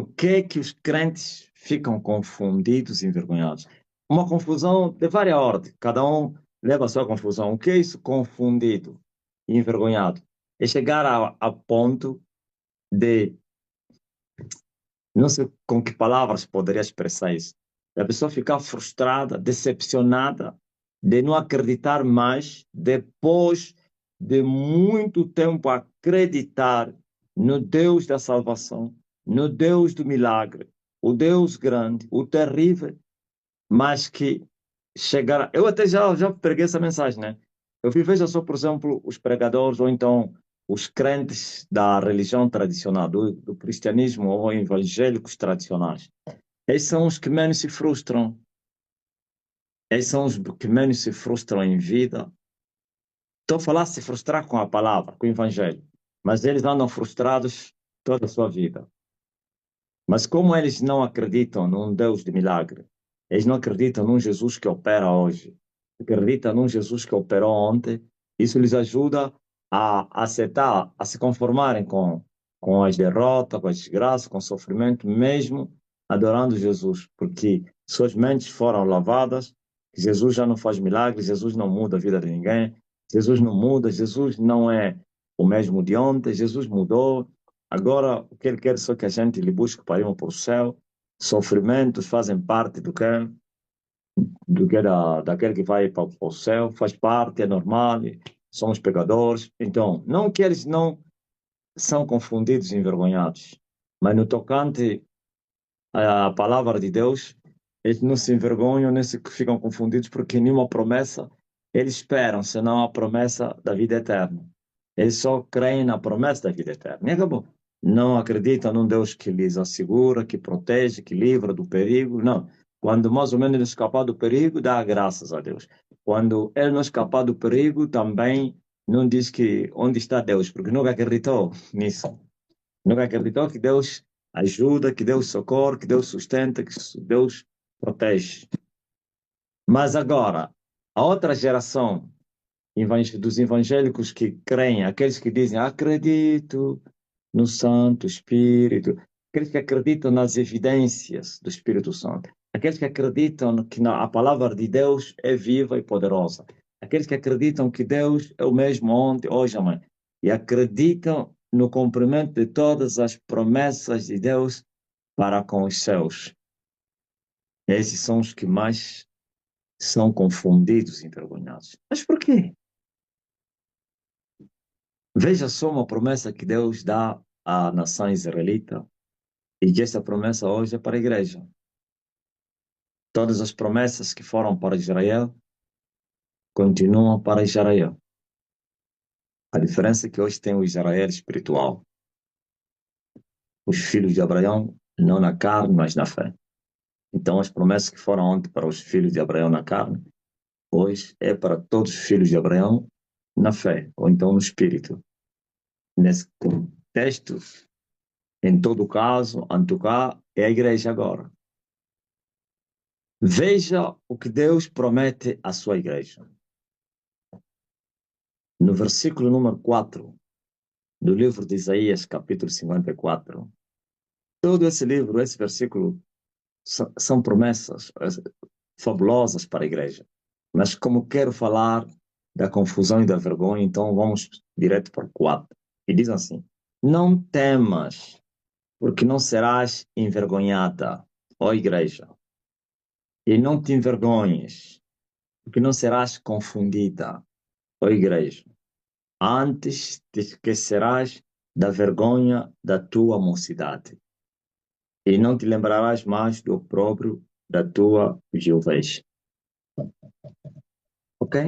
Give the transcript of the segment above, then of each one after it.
Por que os crentes ficam confundidos e envergonhados? Uma confusão de várias ordens, cada um leva a sua confusão. O que é isso, confundido e envergonhado? É chegar a ponto de, não sei com que palavras poderia expressar isso, a pessoa ficar frustrada, decepcionada, de não acreditar mais, depois de muito tempo acreditar no Deus da salvação, no Deus do milagre, o Deus grande, o terrível, mas que chegar. Eu até já preguei essa mensagem, né? Eu vi, veja só, por exemplo, os pregadores ou então os crentes da religião tradicional, do cristianismo ou evangélicos tradicionais. Esses são os que menos se frustram. Esses são os que menos se frustram em vida. Estou a falar se frustrar com a palavra, com o evangelho. Mas eles andam frustrados toda a sua vida. Mas como eles não acreditam num Deus de milagre, eles não acreditam num Jesus que opera hoje, acreditam num Jesus que operou ontem, isso lhes ajuda a aceitar, a se conformarem com as derrotas, com as desgraças, com o sofrimento, mesmo adorando Jesus, porque suas mentes foram lavadas, Jesus já não faz milagres, Jesus não muda a vida de ninguém, Jesus não muda, Jesus não é o mesmo de ontem, Jesus mudou. Agora, o que ele quer só que a gente lhe busque para irmos para o céu. Sofrimentos fazem parte daquele que vai para o céu, faz parte, é normal, somos pecadores. Então, não que eles não são confundidos e envergonhados, mas no tocante à palavra de Deus, eles não se envergonham nem se ficam confundidos, porque nenhuma promessa eles esperam, senão a promessa da vida eterna. Eles só creem na promessa da vida eterna. E acabou. Não acreditam num Deus que lhes assegura, que protege, que livra do perigo. Não. Quando mais ou menos ele escapar do perigo, dá graças a Deus. Quando ele não escapar do perigo, também não diz que onde está Deus, porque nunca acreditou nisso. Nunca acreditou que Deus ajuda, que Deus socorre, que Deus sustenta, que Deus protege. Mas agora, a outra geração dos evangélicos que creem, aqueles que dizem acredito no Santo Espírito, aqueles que acreditam nas evidências do Espírito Santo, aqueles que acreditam que a palavra de Deus é viva e poderosa, aqueles que acreditam que Deus é o mesmo ontem, hoje e amanhã, e acreditam no cumprimento de todas as promessas de Deus para com os seus. Esses são os que mais são confundidos e envergonhados. Mas por quê? Veja só uma promessa que Deus dá à nação israelita, e que essa promessa hoje é para a igreja. Todas as promessas que foram para Israel continuam para Israel. A diferença é que hoje tem o Israel espiritual. Os filhos de Abraão, não na carne, mas na fé. Então, as promessas que foram ontem para os filhos de Abraão na carne, hoje é para todos os filhos de Abraão na fé, ou então no espírito. Nesse contexto, em todo caso, Antucá é a igreja agora. Veja o que Deus promete à sua igreja. No versículo número 4 do livro de Isaías, capítulo 54, todo esse livro, esse versículo, são promessas fabulosas para a igreja. Mas como quero falar da confusão e da vergonha, então vamos direto para o 4. E diz assim: não temas, porque não serás envergonhada, ó igreja. E não te envergonhes, porque não serás confundida, ó igreja. Antes te esquecerás da vergonha da tua mocidade, e não te lembrarás mais do opróbrio da tua viuvez. Ok?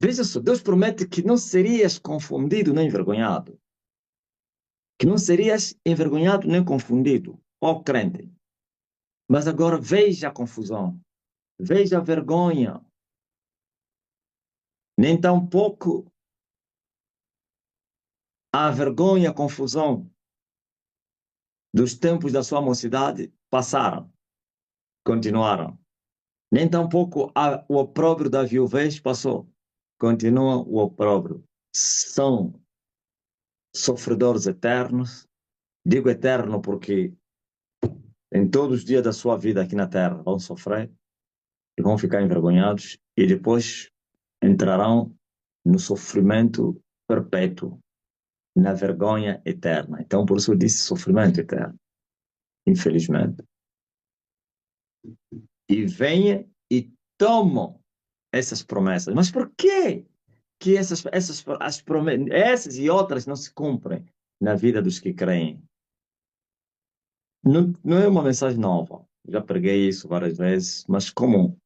Veja só, Deus promete que não serias confundido nem envergonhado. Que não serias envergonhado nem confundido, ó crente. Mas agora veja a confusão, veja a vergonha. Nem tampouco a vergonha, a confusão dos tempos da sua mocidade passaram, continuaram. Nem tampouco o opróbrio da viuvez passou, continua o opróbrio. São sofredores eternos. Digo eterno porque em todos os dias da sua vida aqui na Terra, vão sofrer e vão ficar envergonhados e depois entrarão no sofrimento perpétuo, na vergonha eterna. Então, por isso eu disse sofrimento eterno, infelizmente. E venham e tomam essas promessas. Mas por quê que essas e outras não se cumprem na vida dos que creem? Não, não é uma mensagem nova. Já preguei isso várias vezes, mas como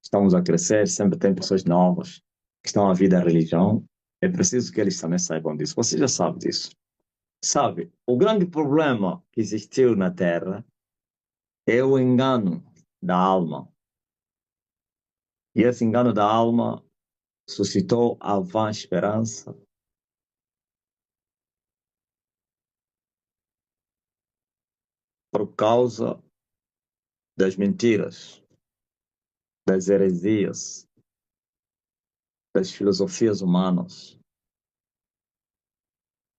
estamos a crescer, sempre tem pessoas novas que estão à vida da religião, é preciso que eles também saibam disso. Você já sabe disso. Sabe, o grande problema que existiu na Terra é o engano da alma. E esse engano da alma suscitou a vã esperança por causa das mentiras, das heresias, das filosofias humanas.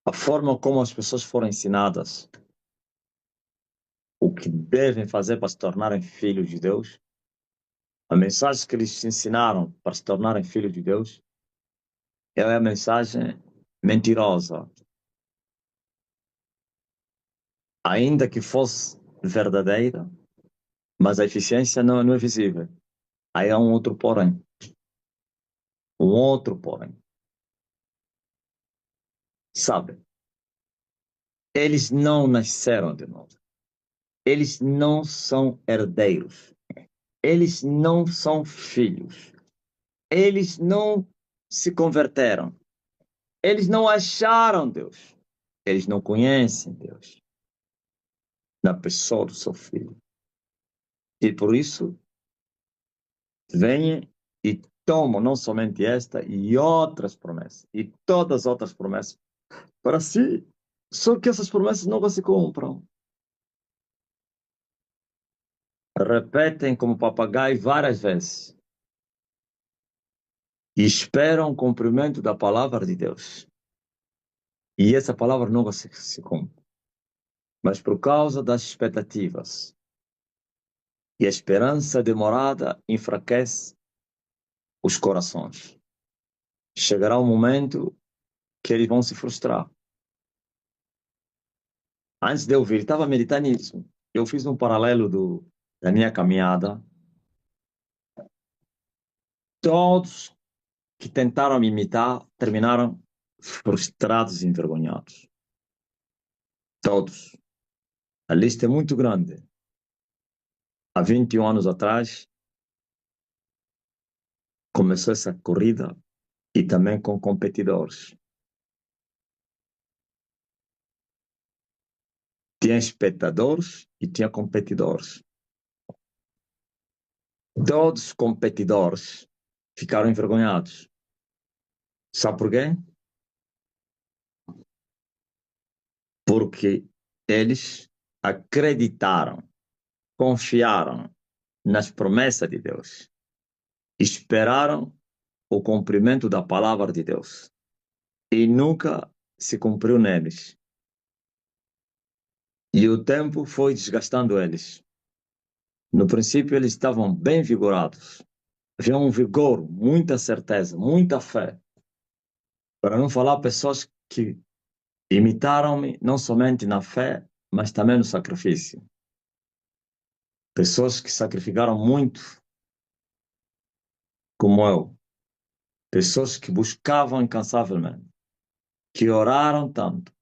A forma como as pessoas foram ensinadas o que devem fazer para se tornarem filhos de Deus, a mensagem que eles ensinaram para se tornarem filhos de Deus, é a mensagem mentirosa. Ainda que fosse verdadeira, mas a eficiência não é visível. Aí há um outro porém. Um outro porém. Sabe, eles não nasceram de novo. Eles não são herdeiros. Eles não são filhos. Eles não se converteram. Eles não acharam Deus. Eles não conhecem Deus na pessoa do seu filho. E por isso, venham e tomam não somente esta e outras promessas. E todas as outras promessas para si. Só que essas promessas nunca se compram. Repetem como papagaio várias vezes. E esperam o cumprimento da palavra de Deus. E essa palavra nunca se cumpre. Mas por causa das expectativas e a esperança demorada enfraquece os corações. Chegará um momento que eles vão se frustrar. Antes de eu vir, estava meditando nisso. Eu fiz um paralelo da minha caminhada. Todos que tentaram me imitar terminaram frustrados e envergonhados. Todos. A lista é muito grande. Há 21 anos atrás, começou essa corrida e também com competidores. Tinha espectadores e tinha competidores. Todos os competidores ficaram envergonhados. Sabe por quê? Porque eles acreditaram, confiaram nas promessas de Deus, esperaram o cumprimento da palavra de Deus e nunca se cumpriu neles. E o tempo foi desgastando eles. No princípio, eles estavam bem vigorados. Havia um vigor, muita certeza, muita fé. Para não falar pessoas que imitaram-me não somente na fé, mas também no sacrifício. Pessoas que sacrificaram muito, como eu. Pessoas que buscavam incansavelmente, que oraram tanto,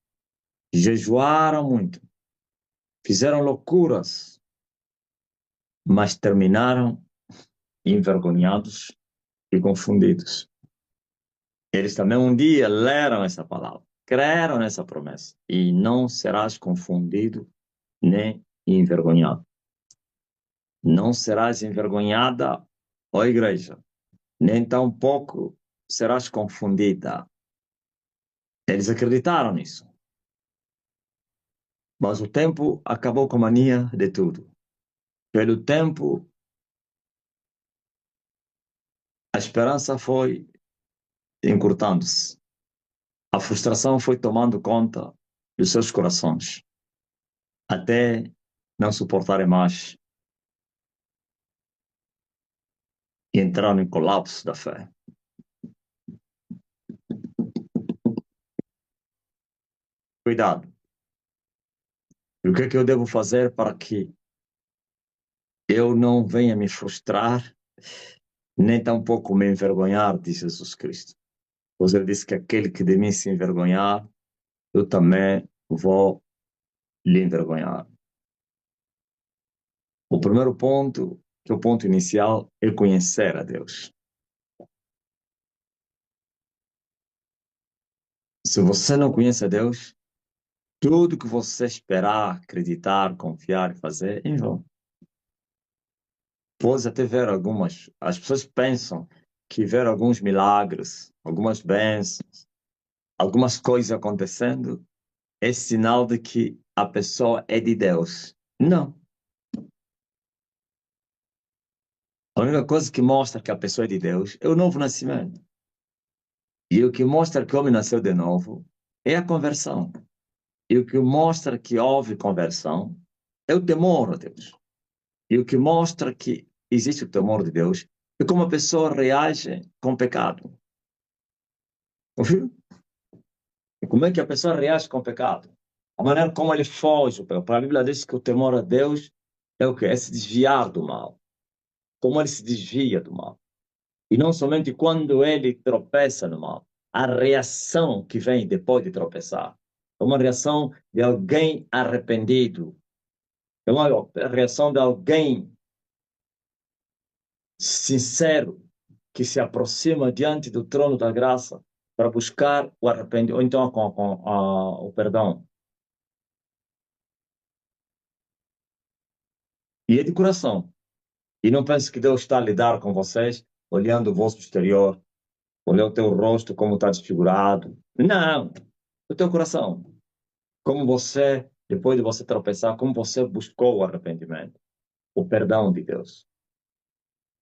jejuaram muito, fizeram loucuras, mas terminaram envergonhados e confundidos. Eles também um dia leram essa palavra, creram nessa promessa, e não serás confundido nem envergonhado. Não serás envergonhada, ó igreja, nem tampouco serás confundida. Eles acreditaram nisso. Mas o tempo acabou com a mania de tudo. Pelo tempo, a esperança foi encurtando-se. A frustração foi tomando conta dos seus corações. Até não suportarem mais e entraram em colapso da fé. Cuidado. E o que é que eu devo fazer para que eu não venha me frustrar, nem tampouco me envergonhar de Jesus Cristo? Pois ele disse que aquele que de mim se envergonhar, eu também vou lhe envergonhar. O primeiro ponto, que é o ponto inicial, é conhecer a Deus. Se você não conhece a Deus, tudo que você esperar, acreditar, confiar e fazer, é em vão. Pode até ver algumas. As pessoas pensam que ver alguns milagres, algumas bênçãos, algumas coisas acontecendo, é sinal de que a pessoa é de Deus. Não. A única coisa que mostra que a pessoa é de Deus é o novo nascimento. E o que mostra que o homem nasceu de novo é a conversão. E o que mostra que houve conversão é o temor a Deus. E o que mostra que existe o temor de Deus é como a pessoa reage com o pecado. Ouviu? E como é que a pessoa reage com o pecado? A maneira como ele foge do pecado. Para a Bíblia diz que o temor a Deus é o que? É se desviar do mal. Como ele se desvia do mal. E não somente quando ele tropeça no mal. A reação que vem depois de tropeçar. É uma reação de alguém arrependido. É uma reação de alguém sincero que se aproxima diante do trono da graça para buscar o arrependimento, ou então o perdão. E é de coração. E não pense que Deus está a lidar com vocês olhando o vosso exterior, olhando o teu rosto como está desfigurado. Não, o teu coração. Como você, depois de você tropeçar, como você buscou o arrependimento, o perdão de Deus.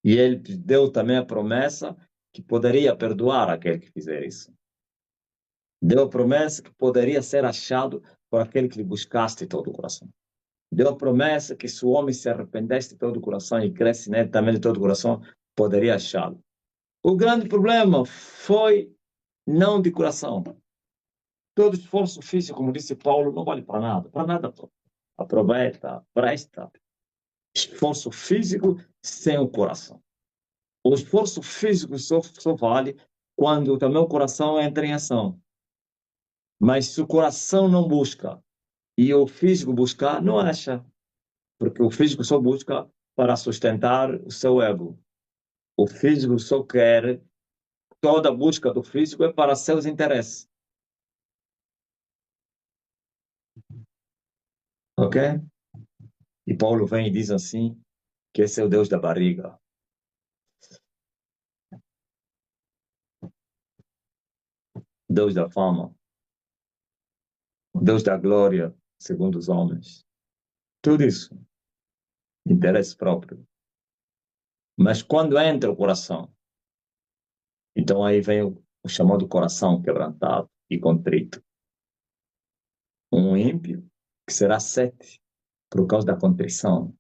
E ele deu também a promessa que poderia perdoar aquele que fizer isso. Deu a promessa que poderia ser achado por aquele que lhe buscaste de todo o coração. Deu a promessa que se o homem se arrependesse de todo o coração e cresce nele também de todo o coração, poderia achá-lo. O grande problema foi não de coração. Todo esforço físico, como disse Paulo, não vale para nada. Para nada. Aproveita, presta. Esforço físico sem o coração. O esforço físico só vale quando também o coração entra em ação. Mas se o coração não busca e o físico buscar, não acha. Porque o físico só busca para sustentar o seu ego. O físico só quer, toda a busca do físico é para seus interesses. Ok? E Paulo vem e diz assim, que esse é o Deus da barriga. Deus da fama. Deus da glória, segundo os homens. Tudo isso. Interesse próprio. Mas quando entra o coração, então aí vem o chamado coração quebrantado e contrito. Um ímpio que será sete por causa da contrição.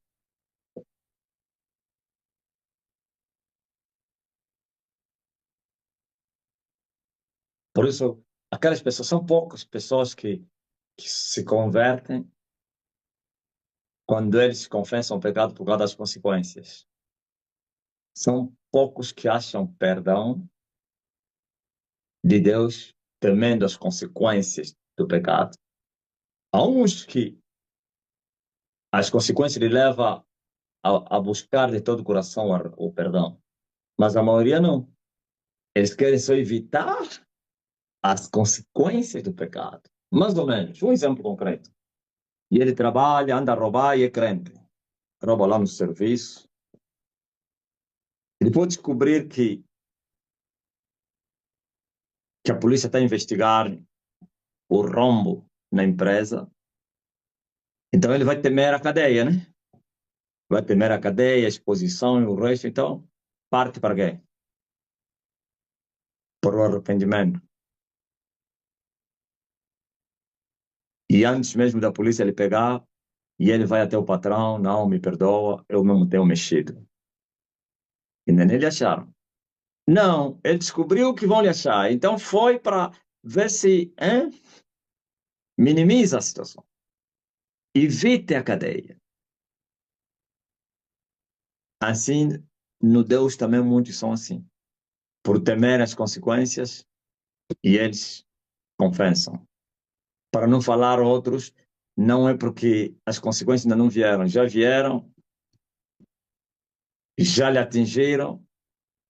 Por isso, aquelas pessoas, são poucas pessoas que se convertem quando eles confessam o pecado por causa das consequências. São poucos que acham perdão de Deus temendo as consequências do pecado. Há uns que as consequências lhe levam a buscar de todo o coração o perdão, mas a maioria não. Eles querem só evitar as consequências do pecado. Mais ou menos. Um exemplo concreto. E ele trabalha, anda a roubar e é crente. Rouba lá no serviço. E depois descobrir que a polícia está a investigar o rombo na empresa. Então ele vai temer a cadeia, né? Vai temer a cadeia, a exposição e o resto. Então, parte para quê? Para o arrependimento. E antes mesmo da polícia lhe pegar, E ele vai até o patrão, não, me perdoa, eu mesmo tenho mexido. E nem ele acharam. Não, ele descobriu que vão lhe achar. Então foi para ver se minimiza a situação. Evite a cadeia. Assim, no Deus também muitos são assim. Por temer as consequências, e eles confessam. Para não falar outros, não é porque as consequências ainda não vieram. Já vieram, já lhe atingiram,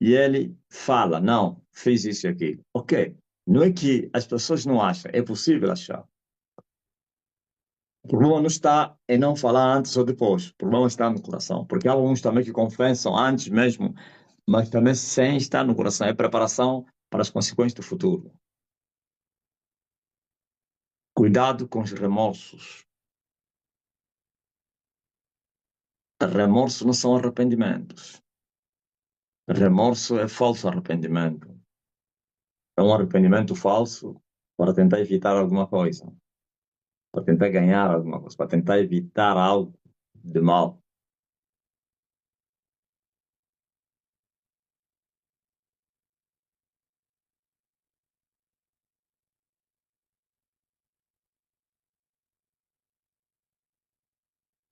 e ele fala, não, fiz isso e aquilo. Ok, não é que as pessoas não acham, é possível achar. O problema não está em não falar antes ou depois. O problema está no coração. Porque há alguns também que confessam antes mesmo, mas também sem estar no coração. É preparação para as consequências do futuro. Cuidado com os remorsos. Remorsos não são arrependimentos. Remorso é falso arrependimento. É um arrependimento falso para tentar evitar alguma coisa, para tentar ganhar alguma coisa, para tentar evitar algo de mal.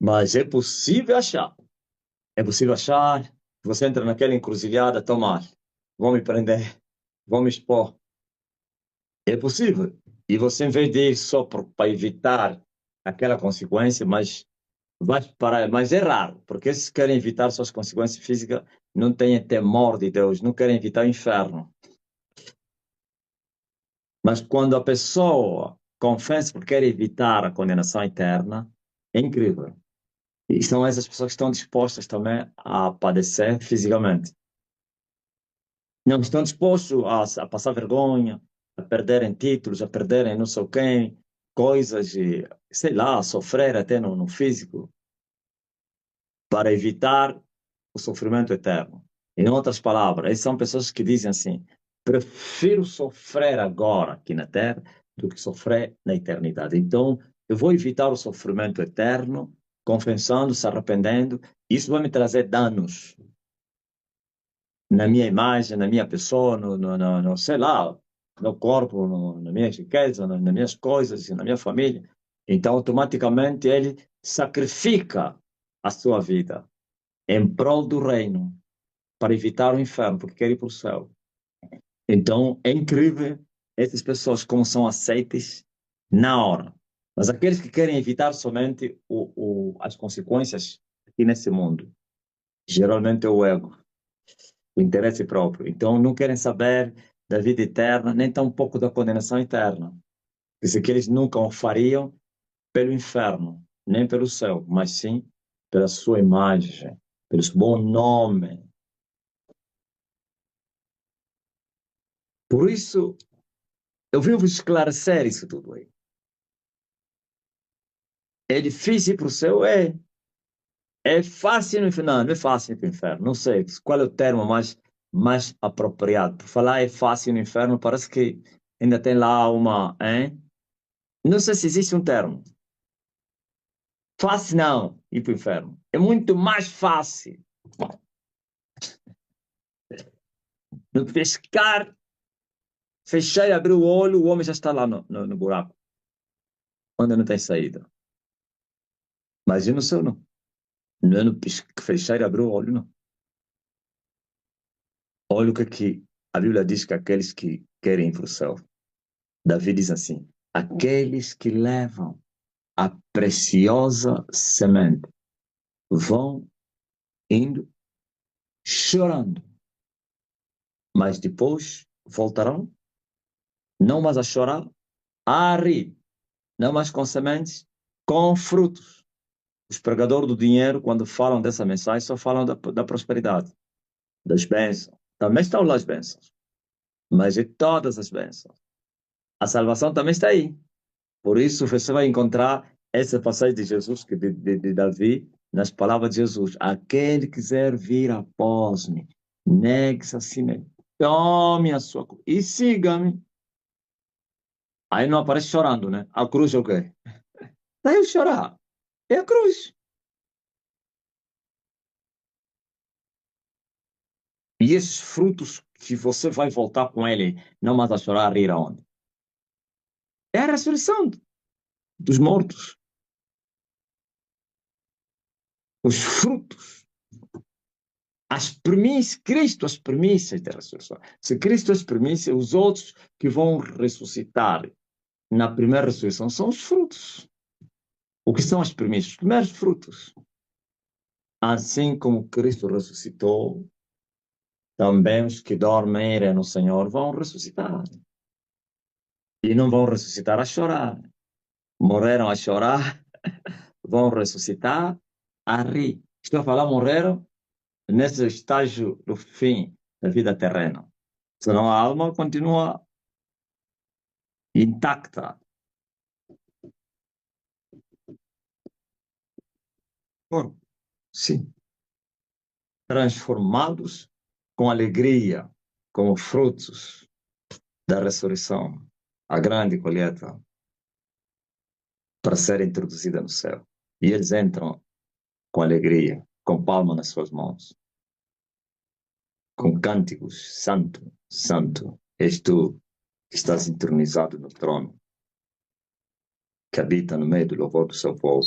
Mas é possível achar. É possível achar. Você entra naquela encruzilhada, tomar. Vão me prender, vão me expor. É possível. E você, em vez de ir só para evitar aquela consequência, mas vai parar. Mas é raro, porque esses que querem evitar suas consequências físicas não têm temor de Deus, não querem evitar o inferno. Mas quando a pessoa confessa porque quer evitar a condenação eterna, é incrível. E são essas pessoas que estão dispostas também a padecer fisicamente. Não estão dispostos a passar vergonha, a perderem títulos, a perderem não sei quem, coisas, e, sei lá, a sofrer até no físico, para evitar o sofrimento eterno. Em outras palavras, essas são pessoas que dizem assim: prefiro sofrer agora aqui na Terra do que sofrer na eternidade. Então, eu vou evitar o sofrimento eterno, confessando, se arrependendo. Isso vai me trazer danos na minha imagem, na minha pessoa, sei lá, no corpo, na minha riqueza, nas minhas coisas, na minha família. Então, automaticamente, ele sacrifica a sua vida em prol do reino, para evitar o inferno, porque quer ir para o céu. Então, é incrível essas pessoas como são aceites na hora. Mas aqueles que querem evitar somente as consequências aqui nesse mundo, geralmente é o ego, o interesse próprio. Então, não querem saber da vida eterna, nem tampouco da condenação eterna. Diz que eles nunca o fariam pelo inferno, nem pelo céu, mas sim pela sua imagem, pelo seu bom nome. Por isso, eu vim vos esclarecer isso tudo aí. É difícil para o céu? É. É fácil no inferno? Não, não é fácil para o inferno. Não sei qual é o termo mais apropriado. Por falar é fácil no inferno, parece que ainda tem lá uma. Hein? Não sei se existe um termo. Fácil não ir para o inferno. É muito mais fácil. No pescar, fechar e abrir o olho, o homem já está lá no buraco, onde não tem saída. Mas eu não sei, não. Não é no fechar e abrir o olho, não. Olha o que aqui a Bíblia diz que aqueles que querem ir para o céu. Davi diz assim: aqueles que levam a preciosa semente vão indo chorando, mas depois voltarão, não mais a chorar, a rir, não mais com sementes, com frutos. Os pregadores do dinheiro, quando falam dessa mensagem, só falam da prosperidade, das bênçãos. Também estão lá as bênçãos, mas de todas as bênçãos. A salvação também está aí. Por isso, você vai encontrar essa passagem de Jesus, de Davi, nas palavras de Jesus. Aquele que quiser vir após mim, negue-se a si mesmo. Tome a sua cruz e siga-me. Aí não aparece chorando, né? A cruz é o quê? Daí eu chorar. É a cruz. E esses frutos que você vai voltar com ele, não mais a chorar, a rir aonde? É a ressurreição dos mortos. Os frutos. As premissas, Cristo, as premissas da ressurreição. Se Cristo é as premissas, os outros que vão ressuscitar na primeira ressurreição são os frutos. O que são as premissas? Os primeiros frutos. Assim como Cristo ressuscitou, também os que dormem no Senhor vão ressuscitar. E não vão ressuscitar a chorar. Morreram a chorar, vão ressuscitar a rir. Estou a falar, morreram nesse estágio do fim da vida terrena. Senão a alma continua intacta. Corpo, sim. Transformados com alegria, como frutos da ressurreição, a grande colheita para ser introduzida no céu. E eles entram com alegria, com palma nas suas mãos, com cânticos: Santo, Santo, és tu que estás entronizado no trono, que habita no meio do louvor do seu povo,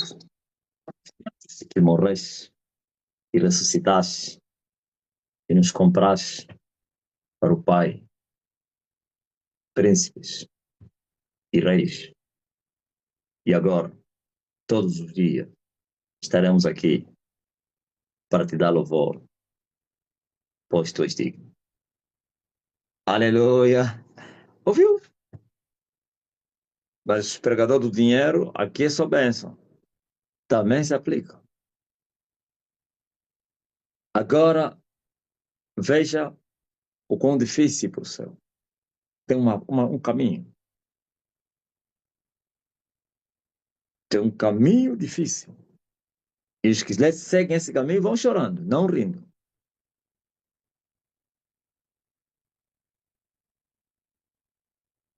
que morreste e ressuscitaste e nos compraste para o Pai, príncipes e reis. E agora, todos os dias, estaremos aqui para te dar louvor, pois tu és digno. Aleluia! Ouviu? Mas o pregador do dinheiro, aqui é só bênção. Também se aplica. Agora, veja o quão difícil para o céu. Tem um caminho. Tem um caminho difícil. E os que seguem esse caminho vão chorando, não rindo.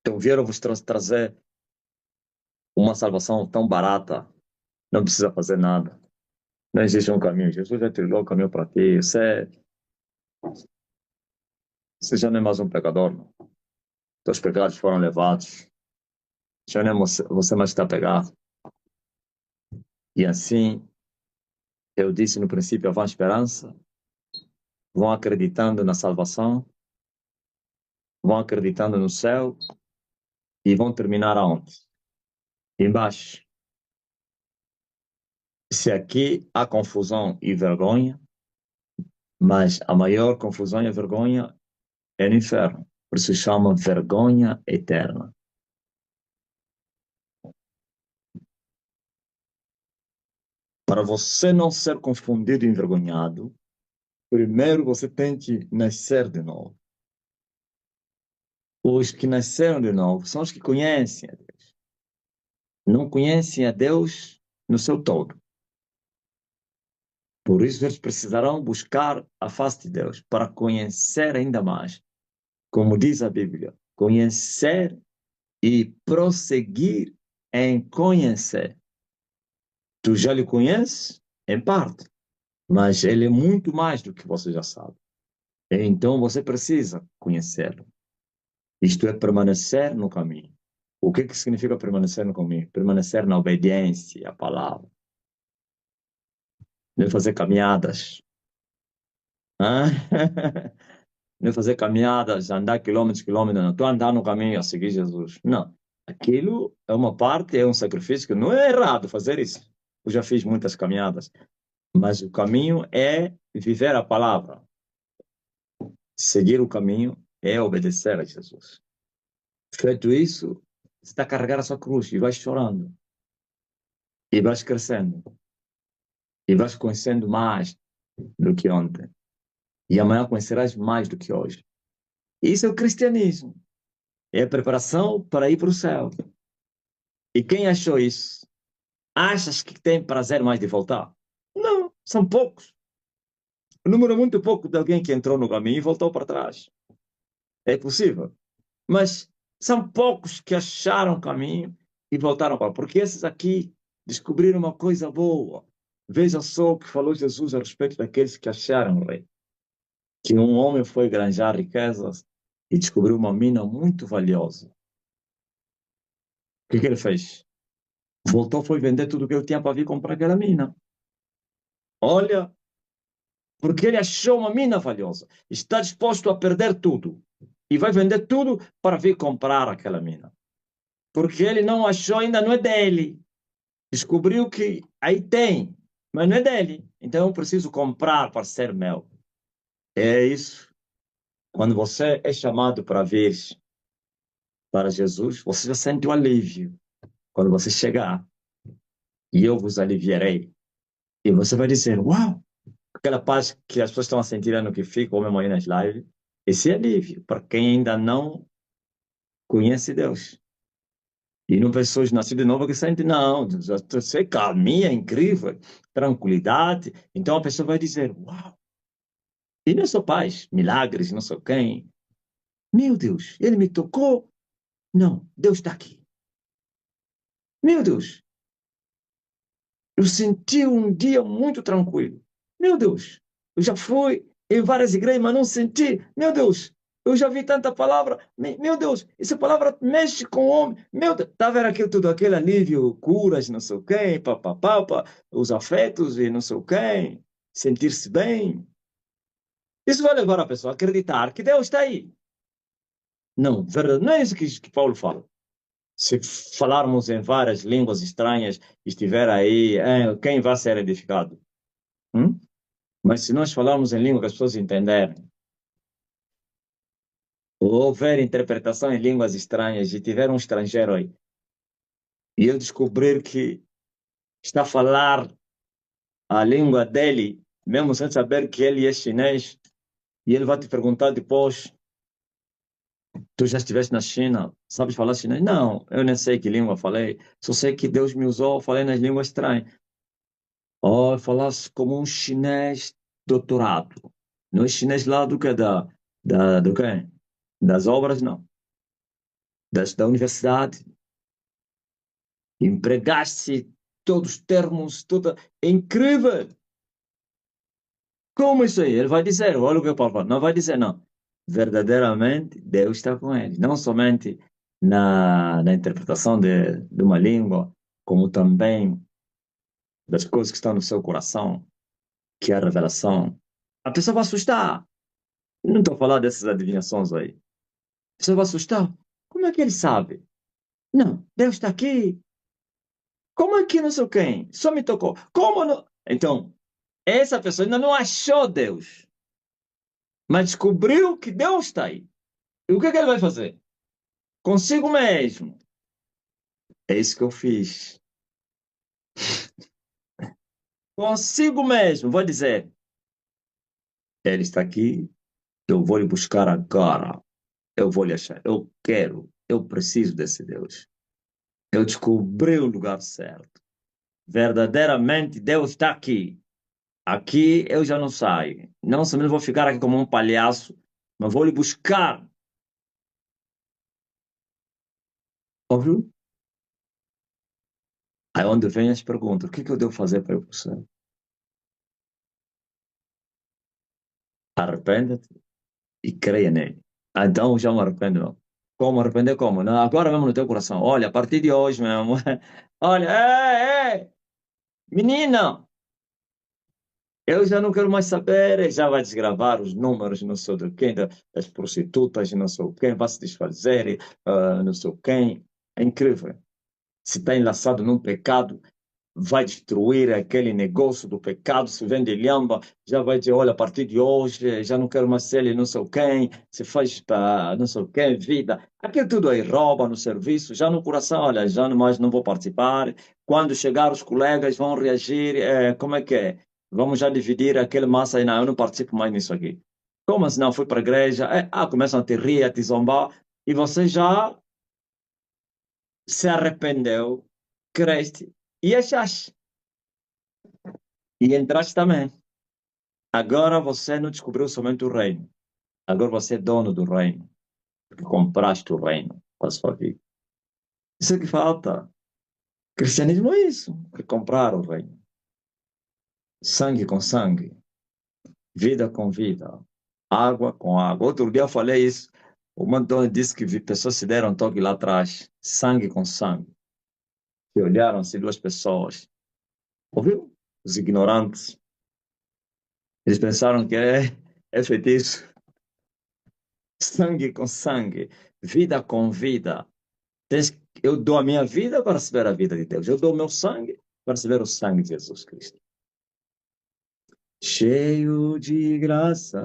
Então vieram vos trazer uma salvação tão barata, não precisa fazer nada. Não existe um caminho. Jesus já trilhou o caminho para ti. Você já não é mais um pecador, não. Teus pecados foram levados. Já não é você mais está pegado. E assim, eu disse no princípio, a vã esperança, vão acreditando na salvação, vão acreditando no céu e vão terminar aonde? Embaixo. Se aqui há confusão e vergonha, mas a maior confusão e vergonha é no inferno. Por isso se chama vergonha eterna. Para você não ser confundido e envergonhado, primeiro você tem que nascer de novo. Os que nasceram de novo são os que conhecem a Deus. Não conhecem a Deus no seu todo. Por isso eles precisarão buscar a face de Deus para conhecer ainda mais. Como diz a Bíblia, conhecer e prosseguir em conhecer. Tu já lhe conheces? Em parte. Mas ele é muito mais do que você já sabe. Então você precisa conhecê-lo. Isto é permanecer no caminho. O que significa permanecer no caminho? Permanecer na obediência à palavra. Não é fazer caminhadas. Hã? Não é fazer caminhadas, andar quilômetros, quilômetros. Não estou andando no caminho a seguir Jesus. Não. Aquilo é uma parte, é um sacrifício que não é errado fazer isso. Eu já fiz muitas caminhadas. Mas o caminho é viver a palavra. Seguir o caminho é obedecer a Jesus. Feito isso, você está a carregar a sua cruz e vai chorando. E vais crescendo. E vais conhecendo mais do que ontem. E amanhã conhecerás mais do que hoje. Isso é o cristianismo. É a preparação para ir para o céu. E quem achou isso? Achas que tem prazer mais de voltar? Não, são poucos. O número é muito pouco de alguém que entrou no caminho e voltou para trás. É possível. Mas são poucos que acharam o caminho e voltaram para. Porque esses aqui descobrir uma coisa boa. Veja só o que falou Jesus a respeito daqueles que acharam o rei. Que um homem foi granjar riquezas e descobriu uma mina muito valiosa. O que ele fez? Voltou, foi vender tudo que ele tinha para vir comprar aquela mina. Olha, porque ele achou uma mina valiosa. Está disposto a perder tudo. E vai vender tudo para vir comprar aquela mina. Porque ele não achou, ainda não é dele. Descobriu que aí tem, mas não é dele. Então eu preciso comprar para ser meu. É isso. Quando você é chamado para vir para Jesus, você já sente o alívio. Quando você chegar, e eu vos aliviarei. E você vai dizer, uau, aquela paz que as pessoas estão a sentir no que fica, ou mesmo aí nas lives, esse alívio, para quem ainda não conhece Deus. E não pessoas nascidas de novo que sentem, não, você calminha, incrível, tranquilidade. Então a pessoa vai dizer, uau, e não é só paz, milagres, não sei quem. Meu Deus, ele me tocou. Não, Deus está aqui. Meu Deus, eu senti um dia muito tranquilo. Meu Deus, eu já fui em várias igrejas, mas não senti. Meu Deus, eu já vi tanta palavra. Meu Deus, essa palavra mexe com o homem. Meu Deus, tá vendo aquilo tudo, aquele alívio, curas, não sei o quê, papapá, os afetos e não sei o quê, sentir-se bem. Isso vai levar a pessoa a acreditar que Deus está aí. Não, verdade, não é isso que Paulo fala. Se falarmos em várias línguas estranhas, estiver aí, quem vai ser edificado? Hum? Mas se nós falarmos em língua que as pessoas entenderem, ou houver interpretação em línguas estranhas e tiver um estrangeiro aí, e eu descobrir que está a falar a língua dele, mesmo sem saber que ele é chinês, e ele vai te perguntar depois, tu já estiveste na China, sabes falar chinês? Não, eu nem sei que língua falei, só sei que Deus me usou, falei nas línguas estranhas. Ou falasse como um chinês doutorado. Não é chinês lá do que do quê? Das obras, não. Da universidade. Empregaste todos os termos, toda... É incrível! Como isso aí? Ele vai dizer, olha o que o Paulo fala. Não vai dizer, não. Verdadeiramente, Deus está com ele. Não somente na interpretação de uma língua, como também das coisas que estão no seu coração, que é a revelação. A pessoa vai assustar. Não estou a falar dessas adivinhações aí. A pessoa vai assustar. Como é que ele sabe? Não, Deus está aqui. Como é que não sei quem? Só me tocou. Como não? Então, essa pessoa ainda não achou Deus, mas descobriu que Deus está aí. E o que é que ele vai fazer? Consigo mesmo. É isso que eu fiz. Consigo mesmo. Vou dizer, ele está aqui, eu vou lhe buscar agora. Eu vou lhe achar. Eu quero, eu preciso desse Deus. Eu descobri o lugar certo. Verdadeiramente, Deus está aqui. Aqui eu já não saio. Não somente vou ficar aqui como um palhaço, mas vou lhe buscar. Óbvio? Aí é onde vem as perguntas. O que eu devo fazer para eu você? Arrependa-te e creia nele. Ah, então já me arrependo, não. Como arrepender? Como? Não, agora mesmo no teu coração. Olha, a partir de hoje mesmo. Olha, menina, eu já não quero mais saber. Já vai desgravar os números, não sei de quem, das prostitutas, não sei o quem, vai se desfazer, não sei o quem. É incrível. Se está enlaçado num pecado, vai destruir aquele negócio do pecado, se vende lhamba, já vai dizer, olha, a partir de hoje, já não quero mais ser ele não sei quem, se faz para não sei quem, vida. Aquilo tudo aí rouba no serviço, já no coração, olha, já não mais não vou participar. Quando chegar os colegas vão reagir, como é que é? Vamos já dividir aquele massa aí, não, eu não participo mais nisso aqui. Como assim não? Fui para a igreja, começam a te rir, a te zombar, e você já se arrependeu, creste e achaste. E entraste também. Agora você não descobriu somente o reino. Agora você é dono do reino. Porque compraste o reino com a sua vida. Isso é que falta. Cristianismo é isso, é comprar o reino. Sangue com sangue, vida com vida, água com água. Outro dia eu falei isso. O Antônio disse que pessoas se deram toque lá atrás, sangue com sangue. E olharam-se duas pessoas. Ouviu? Os ignorantes. Eles pensaram que é feitiço. Sangue com sangue, vida com vida. Eu dou a minha vida para receber a vida de Deus. Eu dou o meu sangue para receber o sangue de Jesus Cristo. Cheio de graça,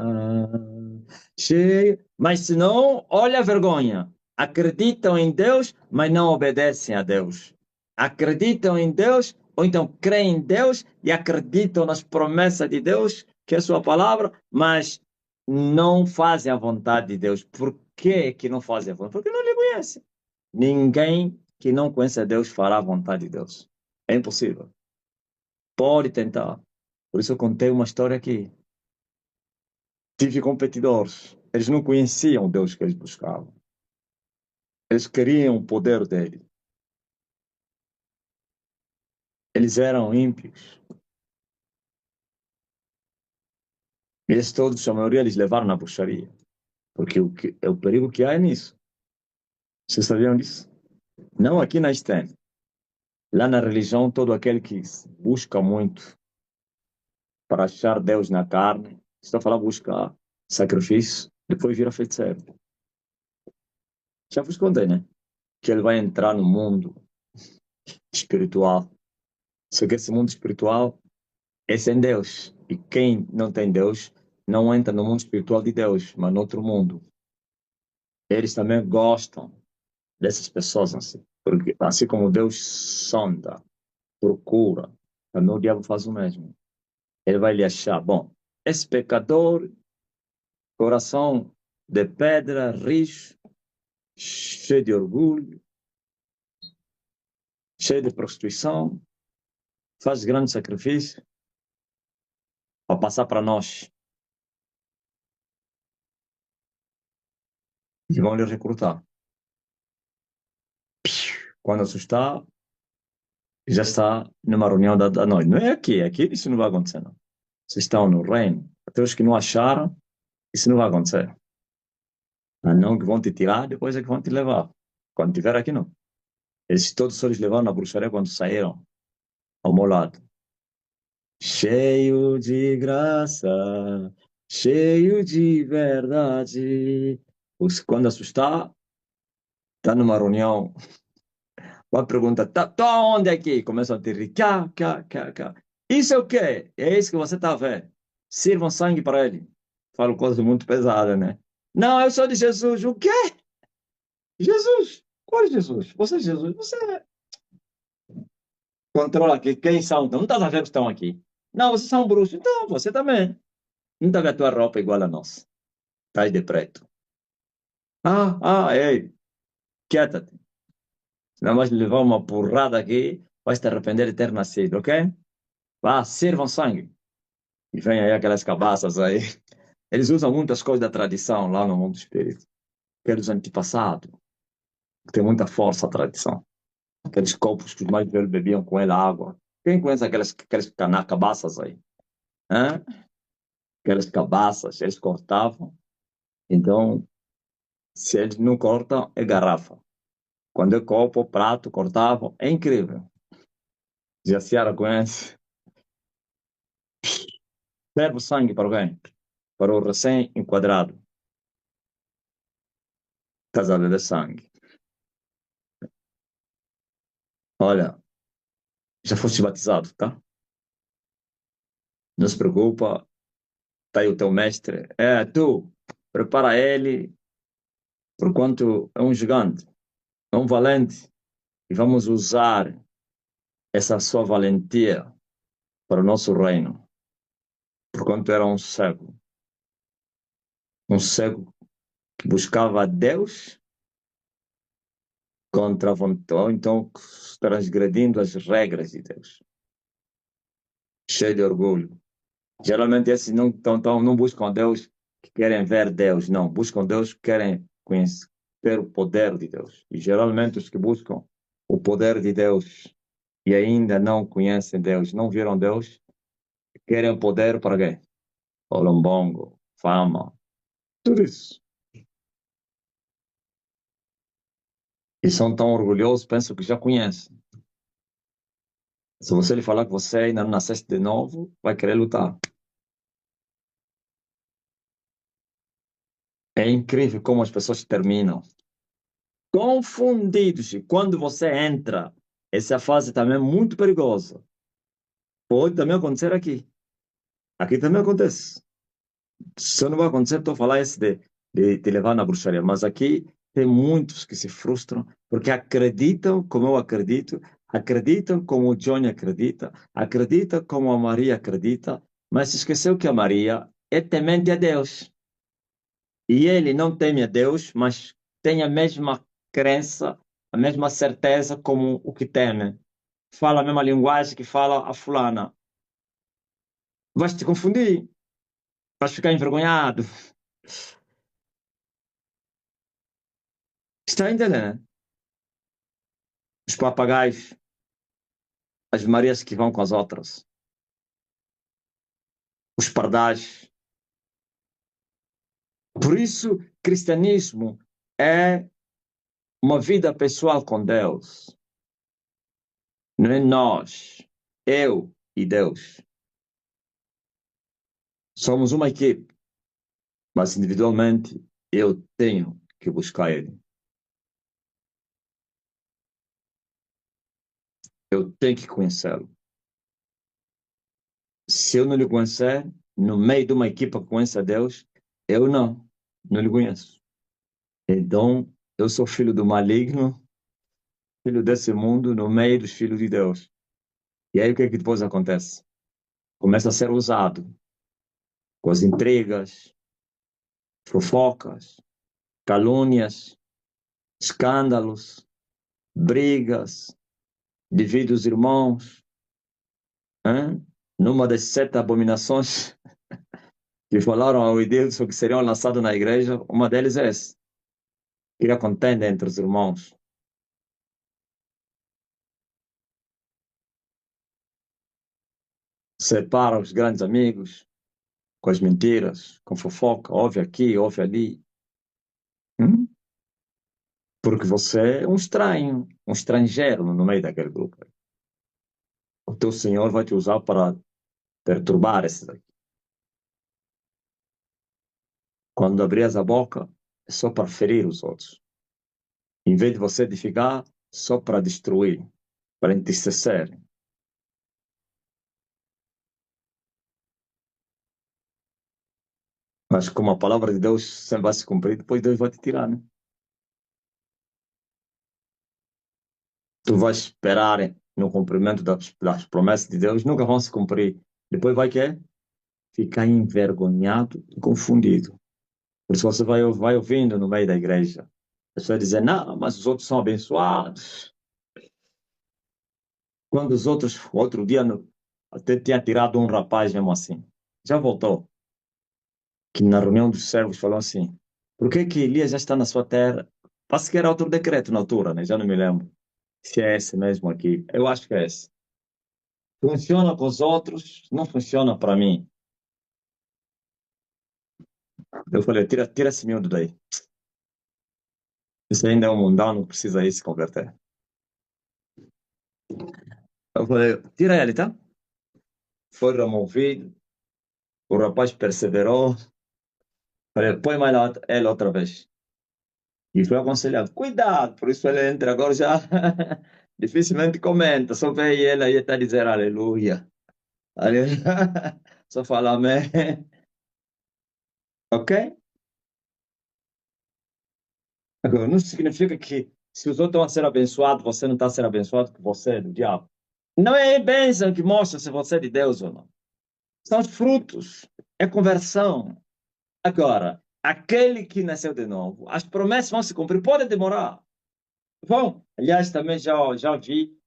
cheio. Mas se não, olha a vergonha. Acreditam em Deus, mas não obedecem a Deus. Acreditam em Deus, ou então creem em Deus e acreditam nas promessas de Deus, que é a sua palavra, mas não fazem a vontade de Deus. Por que não fazem a vontade? Porque não lhe conhecem. Ninguém que não conhece a Deus fará a vontade de Deus. É impossível. Pode tentar. Por isso eu contei uma história aqui. Tive competidores. Eles não conheciam o Deus que eles buscavam. Eles queriam o poder dele. Eles eram ímpios. Eles todos, a maioria, eles levaram na bruxaria. Porque o perigo que há é nisso. Vocês sabiam disso? Não aqui na STEM. Lá na religião, todo aquele que busca muito para achar Deus na carne, está a falar buscar sacrifício, depois vira feiticeiro. Já vos contei, né? Que ele vai entrar no mundo espiritual. Só que esse mundo espiritual é sem Deus. E quem não tem Deus não entra no mundo espiritual de Deus, mas no outro mundo. Eles também gostam dessas pessoas assim. Porque assim como Deus sonda, procura, também o diabo faz o mesmo. Ele vai lhe achar, bom, esse pecador, coração de pedra, rijo, cheio de orgulho, cheio de prostituição, faz grande sacrifício para passar para nós. E vão lhe recrutar. Quando assustar, já está numa reunião da noite. Não é aqui, aqui isso não vai acontecer, não. Vocês estão no reino. Até os que não acharam, isso não vai acontecer. Ah, não que vão te tirar, depois é que vão te levar. Quando tiver aqui, não. Eles todos só eles levaram na bruxaria quando saíram ao meu lado. Cheio de graça, cheio de verdade. Quando assustar, está numa reunião, vai perguntar, tá onde aqui? Começam a te rir, cá. Isso é o quê? É isso que você está a ver. Sirvam sangue para ele. Falo coisas muito pesadas, né? Não, eu sou de Jesus. O quê? Jesus? Qual é Jesus? Você é Jesus? Você controla aqui quem são. Então, não está a ver que estão aqui. Não, vocês são bruxos. Então, você também. Não está a ver a tua roupa igual a nossa. Estás de preto. Ei, quieta-te. Senão vais levar uma porrada aqui, vais te arrepender de ter nascido, ok? Vá, sirvam sangue. E vem aí aquelas cabaças aí. Eles usam muitas coisas da tradição lá no mundo espírita. Aqueles antepassados. Tem muita força a tradição. Aqueles copos que os mais velhos bebiam com ela água. Quem conhece aquelas cabaças aí? Hã? Aquelas cabaças, eles cortavam. Então, se eles não cortam, é garrafa. Quando é copo, prato, cortavam. É incrível. Já a senhora conhece? Serve o sangue para alguém? Para o recém-enquadrado. Estás a beber sangue. Olha, já foste batizado, tá? Não se preocupa, tá aí o teu mestre. É, tu, prepara ele, porquanto é um gigante, é um valente, e vamos usar essa sua valentia para o nosso reino, porquanto era um cego que buscava a Deus contra a vontade, ou então transgredindo as regras de Deus, cheio de orgulho. Geralmente esses não buscam Deus que querem ver Deus, não. Buscam Deus que querem conhecer o poder de Deus. E geralmente os que buscam o poder de Deus e ainda não conhecem Deus, não viram Deus, querem poder para quê? Olombongo, fama, tudo isso. E são tão orgulhosos, pensam que já conhecem. Se você lhe falar que você ainda não nasceste de novo, vai querer lutar. É incrível como as pessoas terminam confundidos. E quando você entra, essa fase também é muito perigosa. Pode também acontecer aqui. Aqui também acontece. Só não vai acontecer, estou a falar esse de te levar na bruxaria. Mas aqui tem muitos que se frustram porque acreditam como eu acredito, acreditam como o Johnny acredita, acreditam como a Maria acredita, mas se esqueceu que a Maria é temente a Deus. E ele não teme a Deus, mas tem a mesma crença, a mesma certeza como o que teme. Fala a mesma linguagem que fala a fulana. Vais te confundir, vais ficar envergonhado. Está entendendo? Os papagaios, as Marias que vão com as outras, os pardais. Por isso, cristianismo é uma vida pessoal com Deus. Não é nós, eu e Deus. Somos uma equipe, mas individualmente eu tenho que buscar Ele. Eu tenho que conhecê-lo. Se eu não lhe conhecer, no meio de uma equipa que conhece a Deus, eu não lhe conheço. Então, eu sou filho do maligno, filho desse mundo, no meio dos filhos de Deus. E aí o que é que depois acontece? Começa a ser usado com as intrigas, fofocas, calúnias, escândalos, brigas, divide os irmãos. Hein? Numa das 7 abominações que falaram ao Deus que seriam lançadas na igreja, uma deles é essa. Cria contenda entre os irmãos. Separa os grandes amigos com as mentiras, com fofoca, ouve aqui, ouve ali. Hum? Porque você é um estranho, um estrangeiro no meio daquele grupo. O teu Senhor vai te usar para perturbar esses aqui. Quando abries a boca, é só para ferir os outros. Em vez de você edificar, só para destruir, para entristecer. Mas como a palavra de Deus sempre vai se cumprir, depois Deus vai te tirar, né? Tu vais esperar no cumprimento das promessas de Deus, nunca vão se cumprir. Depois vai quê? Ficar envergonhado e confundido. Por isso você vai ouvindo no meio da igreja. A pessoa dizer, não, mas os outros são abençoados. Quando os outros, outro dia, até tinha tirado um rapaz mesmo assim. Já voltou. Que na reunião dos servos falou assim, por que que Elias já está na sua terra? Parece que era outro decreto na altura, né? Já não me lembro. Se é esse mesmo aqui. Eu acho que é esse. Funciona com os outros, não funciona para mim. Eu falei, tira esse miúdo daí. Isso ainda é um mundano, precisa ir se converter. Eu falei, tira ele, tá? Foi removido, o rapaz perseverou. Falei, põe mais ele outra vez. E foi aconselhado, cuidado, por isso ele entra agora já. Dificilmente comenta, só vê ele aí está dizer aleluia. Só fala amém. Ok? Agora, não significa que se os outros estão a ser abençoados, você não está a ser abençoado, que você é do diabo. Não é a bênção que mostra se você é de Deus ou não. São os frutos, é conversão. Agora, aquele que nasceu de novo, as promessas vão se cumprir, pode demorar. Vão. Aliás, também já vi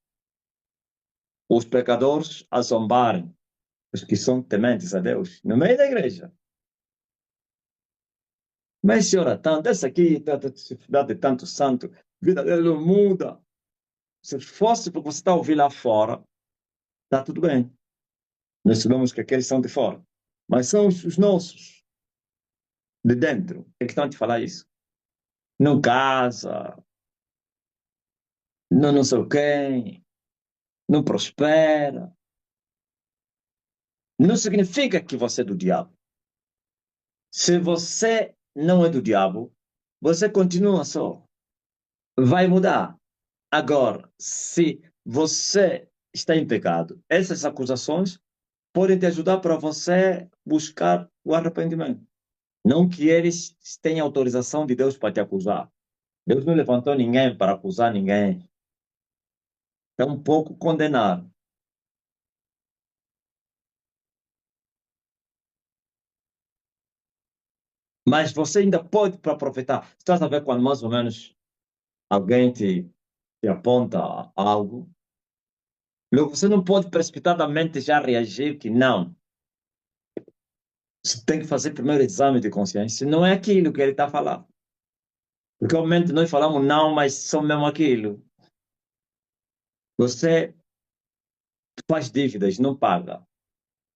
os pecadores a zombarem, os que são tementes a Deus, no meio da igreja. Mas se ora tanto, esse aqui dá de tanto santo, a vida dele não muda. Se fosse porque você está a ouvir lá fora, está tudo bem. Nós sabemos que aqueles são de fora. Mas são os nossos, de dentro, é que estão a te falar isso. Não casa, não sei quem, não prospera. Não significa que você é do diabo. Se você não é do diabo, você continua só. Vai mudar. Agora, se você está em pecado, essas acusações podem te ajudar para você buscar o arrependimento. Não que eles tenham autorização de Deus para te acusar. Deus não levantou ninguém para acusar ninguém. É um pouco condenar. Mas você ainda pode para aproveitar. Estás a ver quando mais ou menos alguém te aponta algo, logo você não pode precipitadamente já reagir que não. Você tem que fazer primeiro exame de consciência. Não é aquilo que ele está falando. Porque, obviamente, nós falamos não, mas são mesmo aquilo. Você faz dívidas, não paga.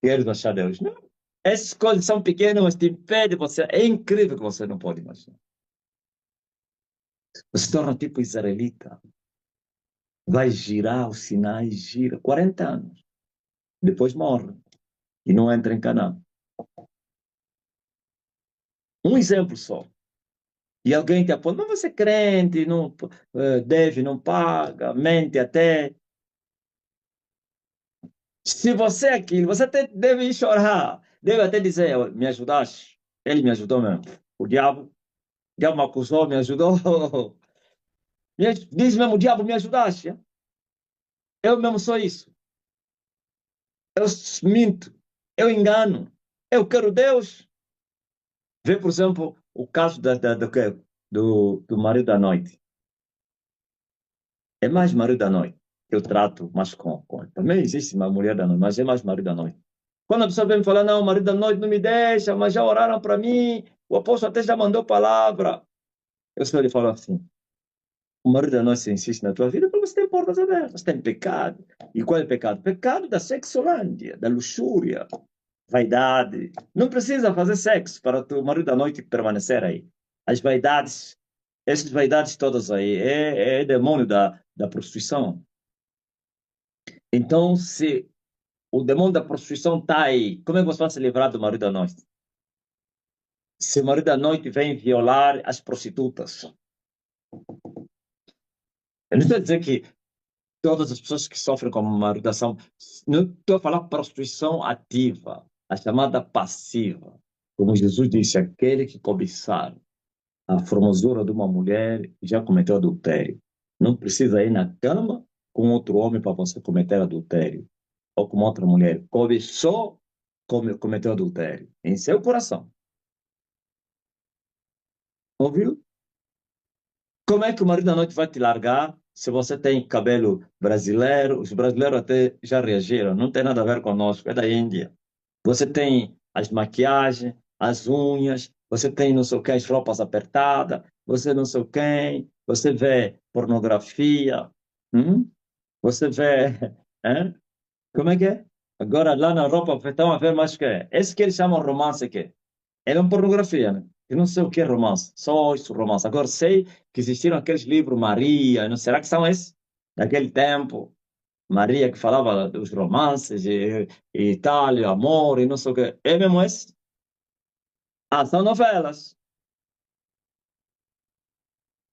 Queres achar Deus? Não. Essas coisas são pequenas, mas te impedem você. É incrível que você não pode imaginar. Você se torna tipo israelita. Vai girar os sinais, gira 40 anos. Depois morre. E não entra em Canaã. Um exemplo só. E alguém te aponta, mas você é crente, não, deve, não paga, mente até. Se você é aquilo, você deve chorar. Deve até dizer, me ajudaste. Ele me ajudou mesmo. O diabo me acusou, me ajudou. Diz mesmo, o diabo me ajudaste. Eu mesmo sou isso. Eu minto. Eu engano. Eu quero Deus. Vê, por exemplo, o caso do marido da noite. É mais marido da noite. Eu trato mais com. Também existe uma mulher da noite, mas é mais marido da noite. Quando a pessoa vem me falar, não, o marido da noite não me deixa, mas já oraram para mim, o apóstolo até já mandou palavra. Eu só lhe falo assim, o marido da noite se insiste na tua vida porque você tem portas abertas, tem pecado. E qual é o pecado? Pecado da sexolândia, da luxúria, vaidade. Não precisa fazer sexo para o marido da noite permanecer aí. As vaidades, essas vaidades todas aí, é demônio da prostituição. Então, se o demônio da prostituição está aí, como é que você vai se livrar do marido da noite? Se o marido da noite vem violar as prostitutas. Eu não estou a dizer que todas as pessoas que sofrem com maridação, não estou a falar prostituição ativa, a chamada passiva. Como Jesus disse, aquele que cobiçar a formosura de uma mulher já cometeu adultério. Não precisa ir na cama com outro homem para você cometer adultério. Ou com outra mulher. Cobiçou, cometeu adultério. Em seu coração. Ouviu? Como é que o marido da noite vai te largar se você tem cabelo brasileiro? Os brasileiros até já reagiram, não tem nada a ver conosco, é da Índia. Você tem as maquiagens, as unhas, você tem não sei o que, as roupas apertadas, você não sei o quem, você vê pornografia, você vê, hein? Como é que é? Agora lá na Europa estão a ver mais que é. Esse que eles chamam romance que é uma pornografia, né? Eu não sei o que é romance, só isso romance. Agora sei que existiram aqueles livros Maria, não será que são esses? Daquele tempo, Maria que falava dos romances, e Itália, amor e não sei o que. É mesmo esse? Ah, são novelas.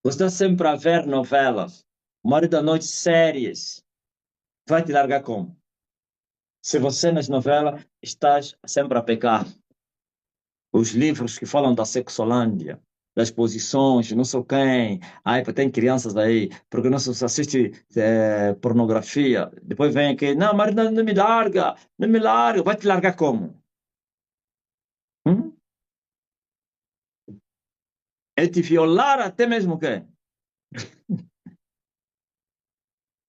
Você está sempre a ver novelas. Marido da noite, séries. Vai te largar como? Se você nas novelas estás sempre a pecar. Os livros que falam da sexolândia, das posições, não sei quem, ai, tem crianças aí, porque não se assiste pornografia, depois vem aqui, não, mas não me larga, não me larga, vai te largar como? Hum? É te violar até mesmo que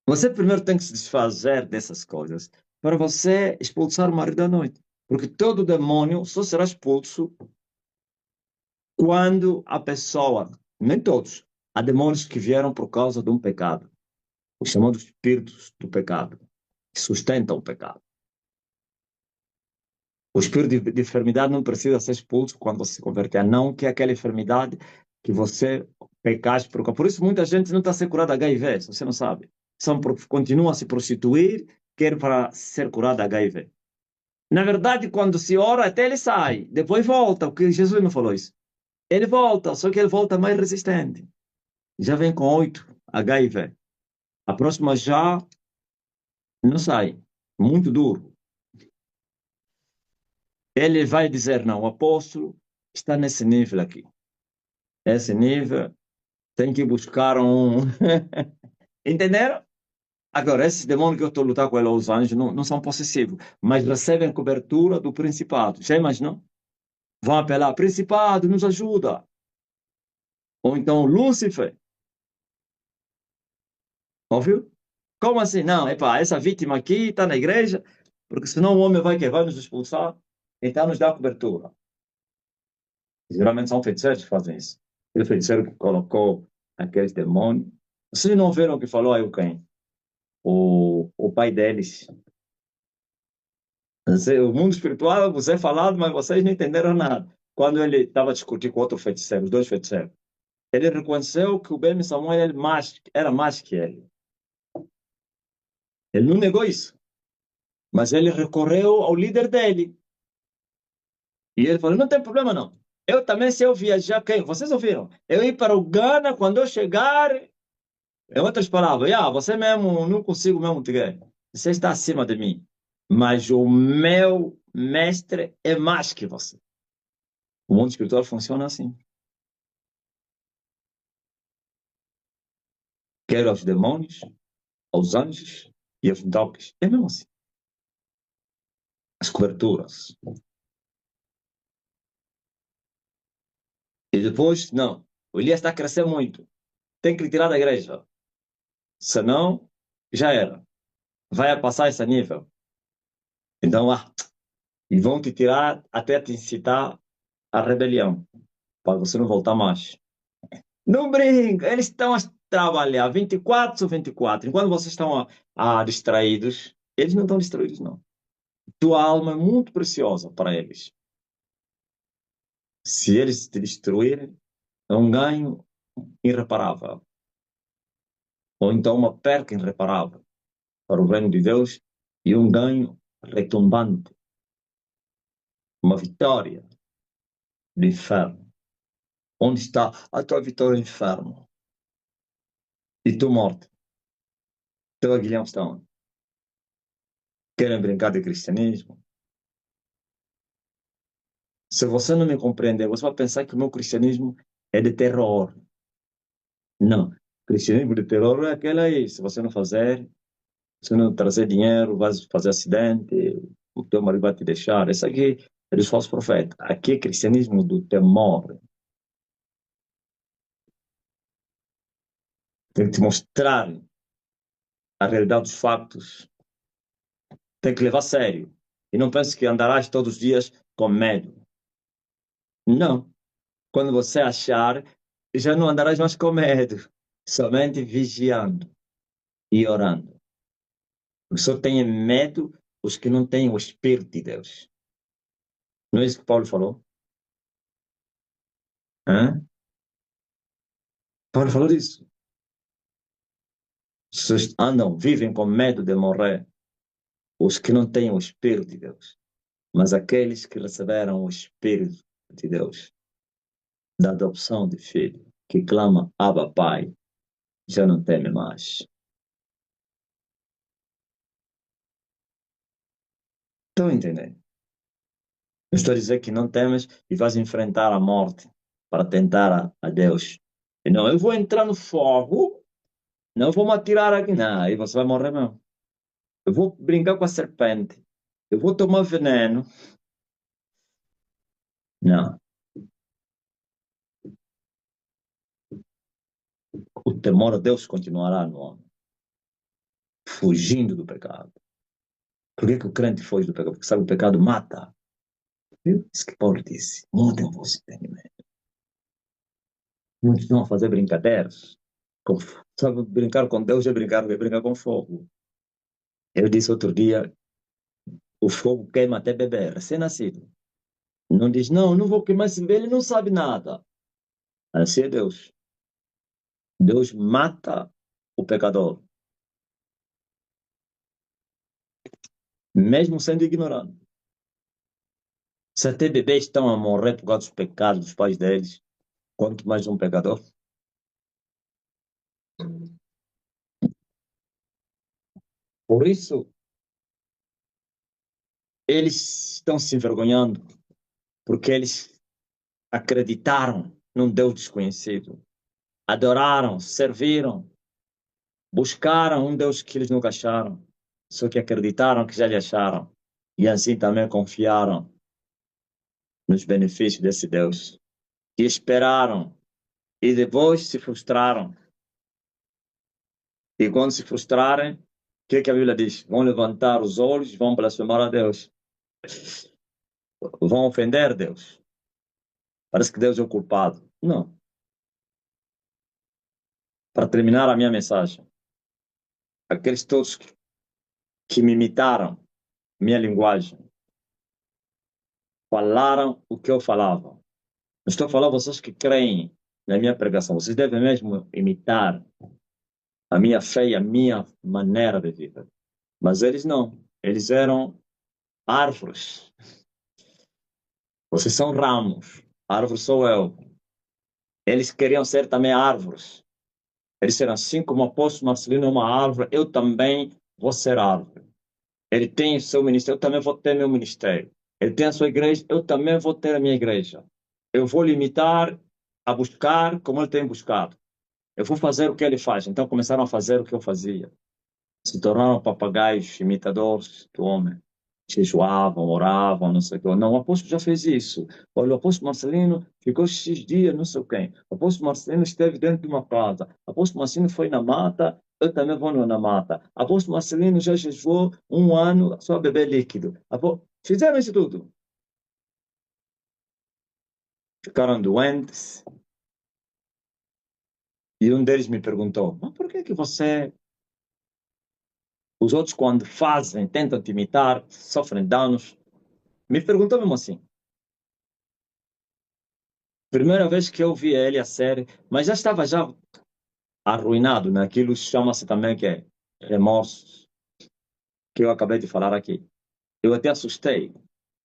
você primeiro tem que se desfazer dessas coisas para você expulsar o marido à noite, porque todo demônio só será expulso quando a pessoa, nem todos, há demônios que vieram por causa de um pecado. os chamados espíritos do pecado, que sustentam o pecado. O espírito de enfermidade não precisa ser expulso quando você se converter, não que é aquela enfermidade que você pecaste por isso muita gente não está a ser curada de HIV, você não sabe. Continua a se prostituir, quer para ser curada de HIV. Na verdade, quando se ora, até ele sai, depois volta, porque Jesus não falou isso. Ele volta, só que ele volta mais resistente. Já vem com 8 HIV. A próxima já não sai. Muito duro. Ele vai dizer, não, o apóstolo está nesse nível aqui. Esse nível tem que buscar um... Entenderam? Agora, esses demônios que eu estou lutando com eles, os anjos, não são possessivos, mas recebem cobertura do principado. Já imaginou? Vão apelar, principado, nos ajuda. Ou então, Lúcifer. Ouviu? Como assim? Não, epa, essa vítima aqui está na igreja, porque senão o homem vai que vai nos expulsar, então nos dá cobertura. Geralmente são feiticeiros que fazem isso. Aquele feiticeiro que colocou aqueles demônios. Vocês não viram o que falou aí o quem? O pai deles. O mundo espiritual, você é falado, mas vocês não entenderam nada. Quando ele estava discutindo com outro feiticeiro, os dois feiticeiros, ele reconheceu que o Ben Samuel era mais que ele. Ele não negou isso, mas ele recorreu ao líder dele. E ele falou: não tem problema não. Eu também, se eu viajar, quem? Vocês ouviram? Eu ir para o Ghana, quando eu chegar, em outras palavras, você mesmo, não consigo mesmo te ver. Você está acima de mim. Mas o meu mestre é mais que você. O mundo espiritual funciona assim. Quer aos demônios, aos anjos e aos doques. É mesmo assim. As coberturas. E depois, não. O Elias está a crescer muito. Tem que lhe tirar da igreja. Senão, já era. Vai passar esse nível. Então, e vão te tirar até te incitar à rebelião. Para você não voltar mais. Não brinca. Eles estão a trabalhar 24 sobre 24. Enquanto vocês estão distraídos, eles não estão distraídos, não. Tua alma é muito preciosa para eles. Se eles te destruírem, é um ganho irreparável. Ou então uma perca irreparável para o reino de Deus e um ganho retumbante. Uma vitória do inferno. Onde está a tua vitória, inferno? E tu, morte? Teu aguilhão está onde? Querem brincar de cristianismo? Se você não me compreender, você vai pensar que o meu cristianismo é de terror. Não. Cristianismo de terror é aquele aí. Se você não fazer, se não trazer dinheiro, vai fazer acidente, o teu marido vai te deixar. Esse aqui é dos falsos profetas. Aqui é cristianismo do temor. Tem que te mostrar a realidade dos fatos. Tem que levar a sério. E não pense que andarás todos os dias com medo. Não. Quando você achar, já não andarás mais com medo. Somente vigiando e orando. Porque só têm medo os que não têm o Espírito de Deus. Não é isso que Paulo falou? Hã? Paulo falou disso. Vocês andam, vivem com medo de morrer os que não têm o Espírito de Deus. Mas aqueles que receberam o Espírito de Deus, da adopção de filho, que clama, Abba, Pai, já não teme mais. Estão entendendo? Eu estou a dizer que não temes e vais enfrentar a morte para tentar a Deus. E não, eu vou entrar no fogo, não vou me atirar aqui, não, aí você vai morrer mesmo. Eu vou brincar com a serpente, eu vou tomar veneno. Não, o temor a Deus continuará no homem, fugindo do pecado. Por que o crente foge do pecado? Porque sabe que o pecado mata. Viu? Isso que Paulo disse. Mudem o vosso entendimento. Muitos estão a fazer brincadeiras. Com- Sabe, brincar com Deus é brincar com fogo. Eu disse outro dia, o fogo queima até bebê, recém-nascido. Não diz, não, não vou queimar esse bebê, ele não sabe nada. Assim é Deus. Deus mata o pecador, mesmo sendo ignorante. Se até bebês estão a morrer por causa dos pecados dos pais deles, quanto mais um pecador. Por isso, eles estão se envergonhando, porque eles acreditaram num Deus desconhecido, adoraram, serviram, buscaram um Deus que eles nunca acharam, só que acreditaram que já lhe acharam, e assim também confiaram nos benefícios desse Deus, e esperaram, e depois se frustraram. E quando se frustrarem, o que a Bíblia diz? Vão levantar os olhos, vão blasfemar a Deus, vão ofender Deus. Parece que Deus é o culpado. Não. Para terminar a minha mensagem, aqueles todos que me imitaram, minha linguagem, falaram o que eu falava. Não estou falando vocês que creem na minha pregação. Vocês devem mesmo imitar a minha fé e a minha maneira de vida. Mas eles não. Eles eram árvores. Vocês são ramos. Árvore sou eu. Eles queriam ser também árvores. Eles disseram assim como o apóstolo Marcelino é uma árvore, eu também vou ser árvore. Ele tem o seu ministério, eu também vou ter meu ministério. Ele tem a sua igreja, eu também vou ter a minha igreja. Eu vou limitar a buscar como ele tem buscado. Eu vou fazer o que ele faz. Então começaram a fazer o que eu fazia. Se tornaram papagaios, imitadores do homem. Jejuavam, oravam, não sei o que. Não, o apóstolo já fez isso. Olha, o apóstolo Marcelino ficou X dias, não sei o quê. O apóstolo Marcelino esteve dentro de uma casa. O apóstolo Marcelino foi na mata, eu também vou na mata. O apóstolo Marcelino já jejuou um ano só a beber líquido. Fizeram isso tudo. Ficaram doentes. E um deles me perguntou, mas por que que você... Os outros, quando fazem, tentam te imitar, sofrem danos. Me perguntou mesmo assim. Primeira vez que eu vi ele a série, mas já estava já arruinado naquilo, chama-se também que é remorsos, que eu acabei de falar aqui. Eu até assustei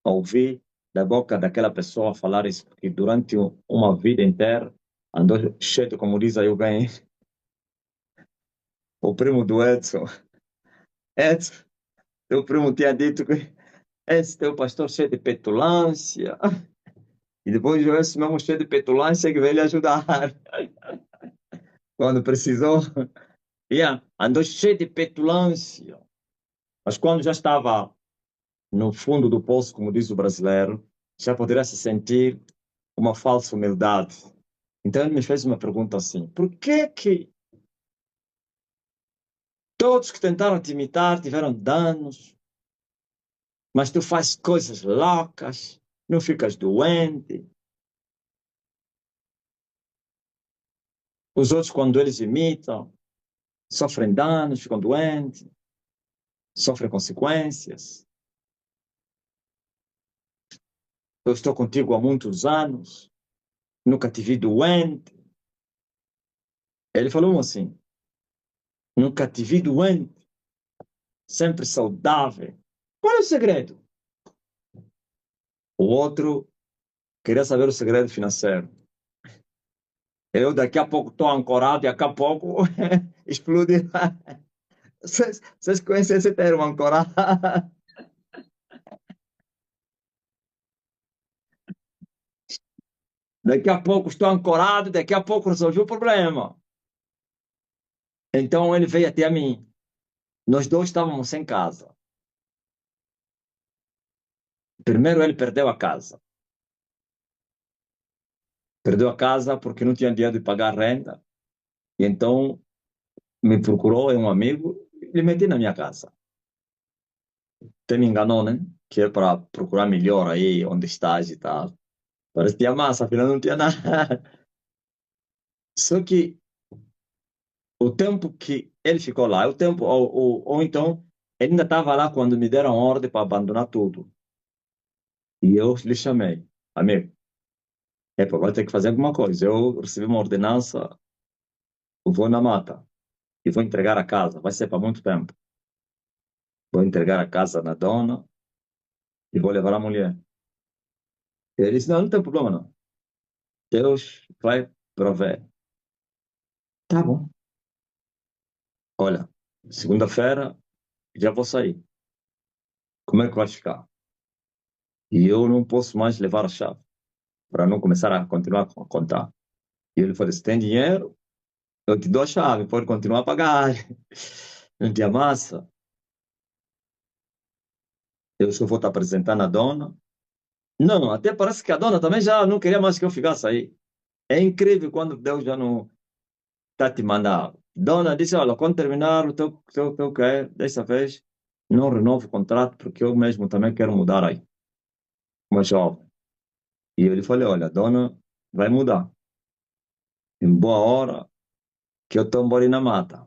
ao ouvir da boca daquela pessoa falar isso, porque durante uma vida inteira andou cheio, como diz aí alguém, o primo do Edson. Edson, teu primo tinha dito que esse teu pastor cheio de petulância. E depois esse mesmo cheio de petulância que veio lhe ajudar. Quando precisou, andou cheio de petulância. Mas quando já estava no fundo do poço, como diz o brasileiro, já poderia se sentir uma falsa humildade. Então ele me fez uma pergunta assim: por que que todos que tentaram te imitar tiveram danos, mas tu fazes coisas loucas, não ficas doente? Os outros, quando eles imitam, sofrem danos, ficam doentes, sofrem consequências. Eu estou contigo há muitos anos, nunca te vi doente. Ele falou assim: nunca te vi doente, sempre saudável. Qual é o segredo? O outro queria saber o segredo financeiro. Eu daqui a pouco estou ancorado e daqui a pouco explode. Vocês conhecem esse termo, ancorado? Daqui a pouco estou ancorado, daqui a pouco resolvi o problema. Então ele veio até a mim. Nós dois estávamos sem casa. Primeiro ele perdeu a casa. Perdeu a casa porque não tinha dinheiro de pagar a renda. E então me procurou, é um amigo, e lhe meti na minha casa. Até me enganou, né? Que é para procurar melhor aí onde estás e tal. Parece que tinha massa, afinal não tinha nada. Só que O tempo que ele ficou lá, o tempo, ou então, ele ainda estava lá quando me deram ordem para abandonar tudo. E eu lhe chamei, amigo, vai ter que fazer alguma coisa. Eu recebi uma ordenança, eu vou na mata e vou entregar a casa. Vai ser para muito tempo. Vou entregar a casa na dona e vou levar a mulher. Ele disse, não, não tem problema não. Deus vai prover. Tá bom. Olha, segunda-feira já vou sair. Como é que vai ficar? E eu não posso mais levar a chave para não começar a continuar a contar. E ele falou, se tem dinheiro, eu te dou a chave, pode continuar a pagar. Não tinha massa. Eu só vou te apresentar na dona. Não, até parece que a dona também já não queria mais que eu ficasse aí. É incrível quando Deus já não está te mandando. Dona disse, olha, quando terminar o teu quer, dessa vez, não renovo o contrato, porque eu mesmo também quero mudar aí. Mas jovem. E eu lhe falei, olha, a dona vai mudar. Em boa hora, que eu estou embora na mata.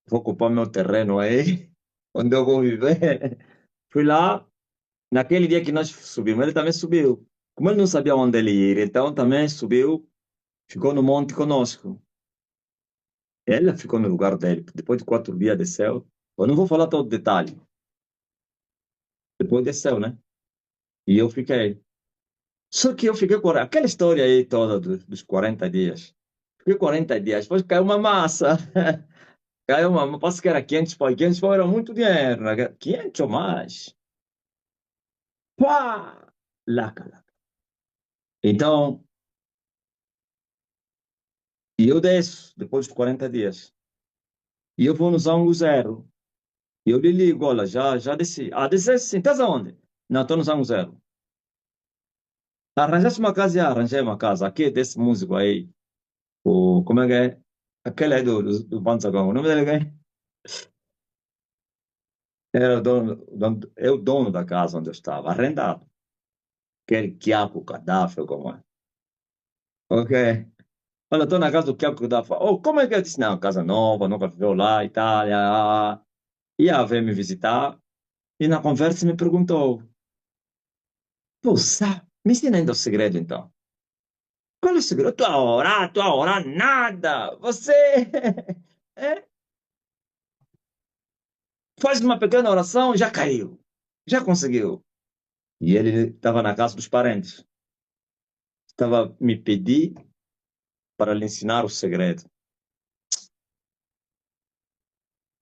Vou ocupar meu terreno aí, onde eu vou viver. Fui lá, naquele dia que nós subimos, ele também subiu. Como ele não sabia onde ele ir, então também subiu, ficou no monte conosco. Ele ficou no lugar dele. Depois de 4 dias desceu. Eu não vou falar todo o detalhe. Depois desceu, né? E eu fiquei. Só que eu fiquei com aquela história aí toda dos 40 dias. Fiquei 40 dias, depois caiu uma massa. Caiu uma massa, parece que era 500 pau. 500 pau era muito dinheiro, né? 500 ou mais. Pá! Lá, cara. Então, e eu desço depois de 40 dias. E eu vou no ângulo zero. E eu lhe ligo, olha, já desci. Ah, desci sim, estás aonde? Não, estou no ângulo zero. Arranjaste uma casa? Já arranjei uma casa. Aqui desse músico aí. Como é que é? Aquele aí do Banzagão. O nome dele é quem? Era é o dono da casa onde eu estava, arrendado. Aquele Quiaco Gaddafi, como é? Ok. Olha, estou na casa do Quiaco Gaddafi. Oh, como é que eu disse? Não, casa nova, nunca viveu lá, Itália. Ia ver me visitar. E na conversa me perguntou: pô, sabe, me ensina ainda o segredo então. Qual é o segredo? Tu a orar, nada. Você é, faz uma pequena oração, já caiu. Já conseguiu. E ele estava na casa dos parentes. Estava a me pedir para lhe ensinar o segredo.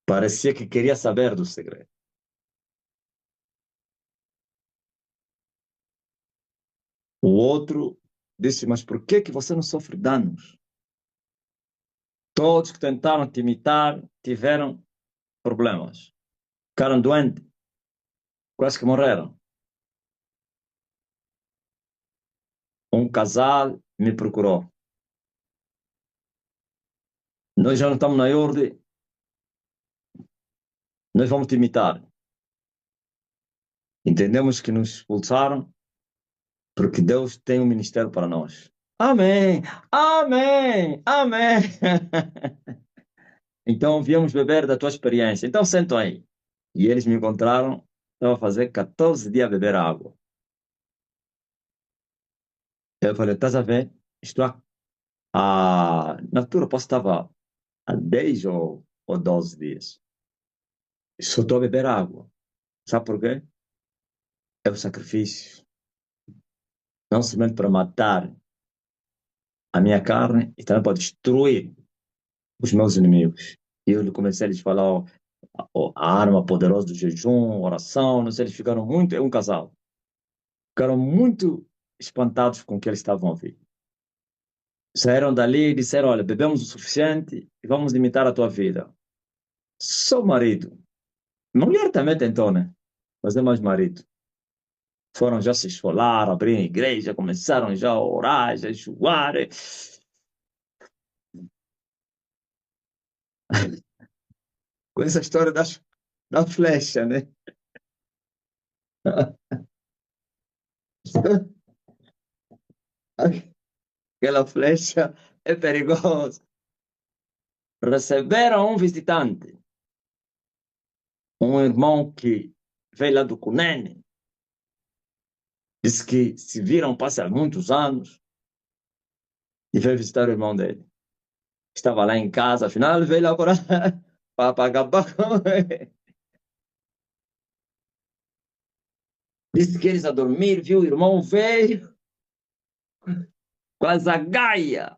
Parecia que queria saber do segredo. O outro disse: mas por que que você não sofre danos? Todos que tentaram te imitar tiveram problemas. Ficaram doentes, quase que morreram. Um casal me procurou. Nós já não estamos na ordem, nós vamos te imitar. Entendemos que nos expulsaram porque Deus tem um ministério para nós. Amém! Amém! Amém! Então viemos beber da tua experiência. Então sentam aí. E eles me encontraram, estava a fazer 14 dias a beber água. Eu falei, estás a ver? Isto na altura posso estava há 10 ou 12 dias. Só estou a beber água. Sabe por quê? É o sacrifício. Não somente para matar a minha carne, e também para destruir os meus inimigos. E eu comecei a lhes falar ó, a arma poderosa do jejum, oração, não sei, eles ficaram muito, é um casal. Ficaram muito espantados com o que eles estavam a ouvir. Saíram dali e disseram: olha, bebemos o suficiente e vamos limitar a tua vida. Só marido. Mulher também tentou, né? Mas é mais marido. Foram já se esfolar, abrir igreja, começaram já a orar, já a jejuar. Com essa história da flecha, né? Aquela flecha é perigosa. receberam um visitante, um irmão que veio lá do Cunene. Disse que se viram passar muitos anos e veio visitar o irmão dele. Estava lá em casa, afinal ele veio lá para acabar com ele. Disse que eles a dormir, viu? O irmão veio com a zagaia.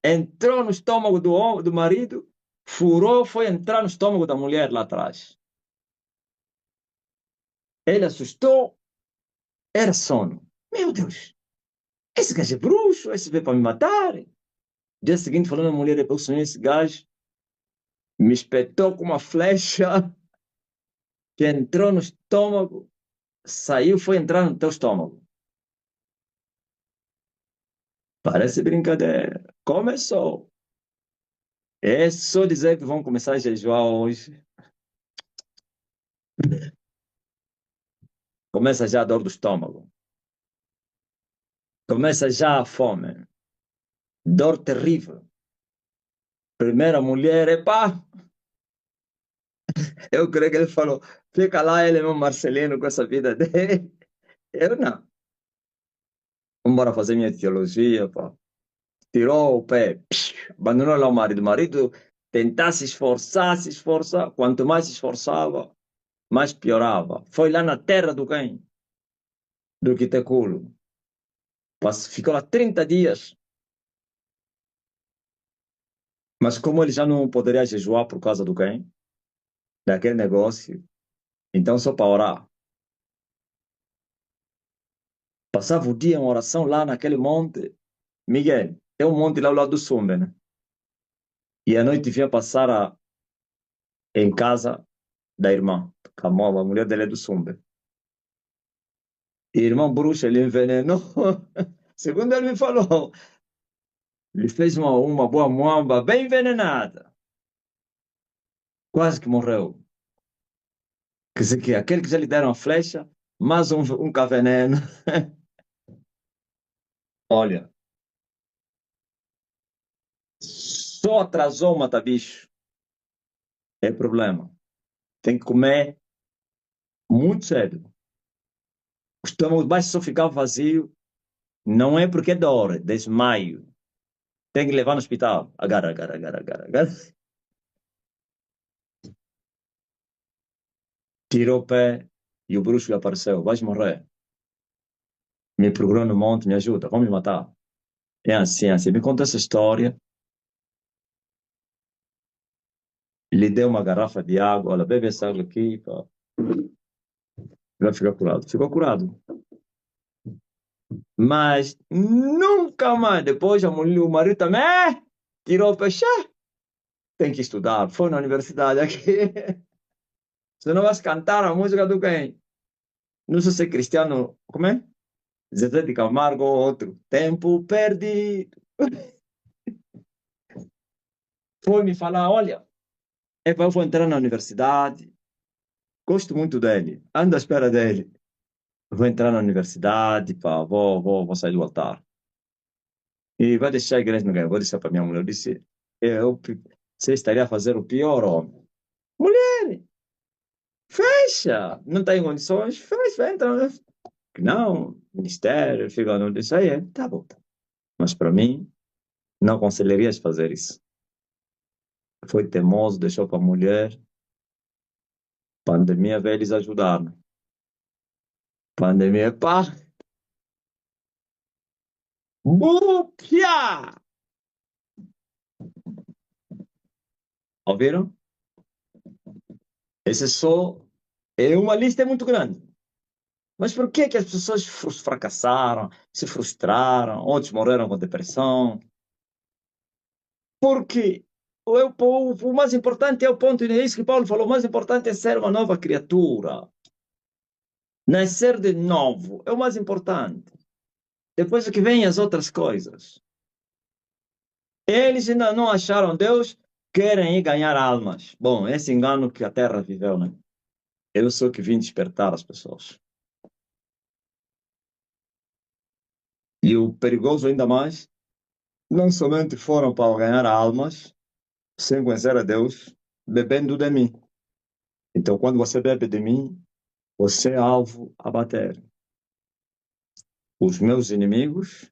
Entrou no estômago do marido, furou, foi entrar no estômago da mulher lá atrás. Ele assustou, era sono. Meu Deus, esse gajo é bruxo, esse veio para me matar. Dia seguinte, falando à mulher, eu sonhei esse gajo, me espetou com uma flecha que entrou no estômago, saiu, foi entrar no teu estômago. Parece brincadeira. Começou. É só dizer que vão começar a jejuar hoje. Começa já a dor do estômago. Começa já a fome. Dor terrível. Primeira mulher, epá. Eu creio que ele falou, fica lá ele, meu Marcelino, com essa vida dele. Eu não. Vamos fazer minha teologia, pá. Tirou o pé, abandonou lá o marido. O marido tentar se esforçar, se esforçar. Quanto mais se esforçava, mais piorava. Foi lá na terra do quem? Do Quiteculo. Ficou lá 30 dias. Mas como ele já não poderia jejuar por causa do quem? Daquele negócio. Então só para orar. Passava o dia em oração lá naquele monte. Miguel, tem um monte lá ao lado do Sumbe, né? E à noite vinha passar em casa da irmã. A mulher dele é do Sumbe. E irmão bruxa, ele envenenou. Segundo ele me falou, ele fez uma boa muamba bem envenenada. Quase que morreu. Quer dizer que aquele que já lhe deram a flecha, mais um caveneno. Olha, só atrasou o mata-bicho. É problema. Tem que comer muito cedo. O estômago vai só ficar vazio. Não é porque é dor, é desmaio. Tem que levar no hospital. Agarra, agarra, agarra, agarra, agarra. Tirou o pé e o bruxo lhe apareceu. Vais morrer. Me procurou no monte, me ajuda, vamos me matar. É assim, é assim. Me conta essa história. Lhe deu uma garrafa de água. Olha, bebe essa água aqui. Pá. Vai ficar curado. Ficou curado. Mas nunca mais. Depois o marido também tirou o peixe. Tem que estudar. Foi na universidade aqui. Você não vai cantar a música do quem? Não sei se é cristiano. Como é? Zezé de Camargo ou outro. Tempo perdido. Foi me falar: olha, eu vou entrar na universidade. Gosto muito dele. Ando à espera dele. Vou entrar na universidade, pá, vou sair do altar. E vai deixar a igreja no ganho. Vou deixar para minha mulher. Eu disse: você estaria a fazer o pior, homem. Mulher, fecha. Não tem condições, fecha, entra. Não, ministério, fica no isso aí. Tá bom. Tá. Mas para mim, não aconselharias fazer isso. Foi teimoso, deixou para a mulher. Pandemia veio eles ajudaram. Pandemia, pá, bupia! Ouviram? Esse só é uma lista muito grande. Mas por que as pessoas fracassaram, se frustraram, outros morreram com depressão? Porque o mais importante é o ponto, e é isso que Paulo falou, o mais importante é ser uma nova criatura. Nascer de novo é o mais importante. Depois é que vêm as outras coisas. Eles ainda não acharam Deus, querem ir ganhar almas. Bom, esse engano que a Terra viveu, né? Eu sou que vim despertar as pessoas. E o perigoso ainda mais, não somente foram para ganhar almas, sem conhecer a Deus, bebendo de mim. Então, quando você bebe de mim, você é alvo a bater. Os meus inimigos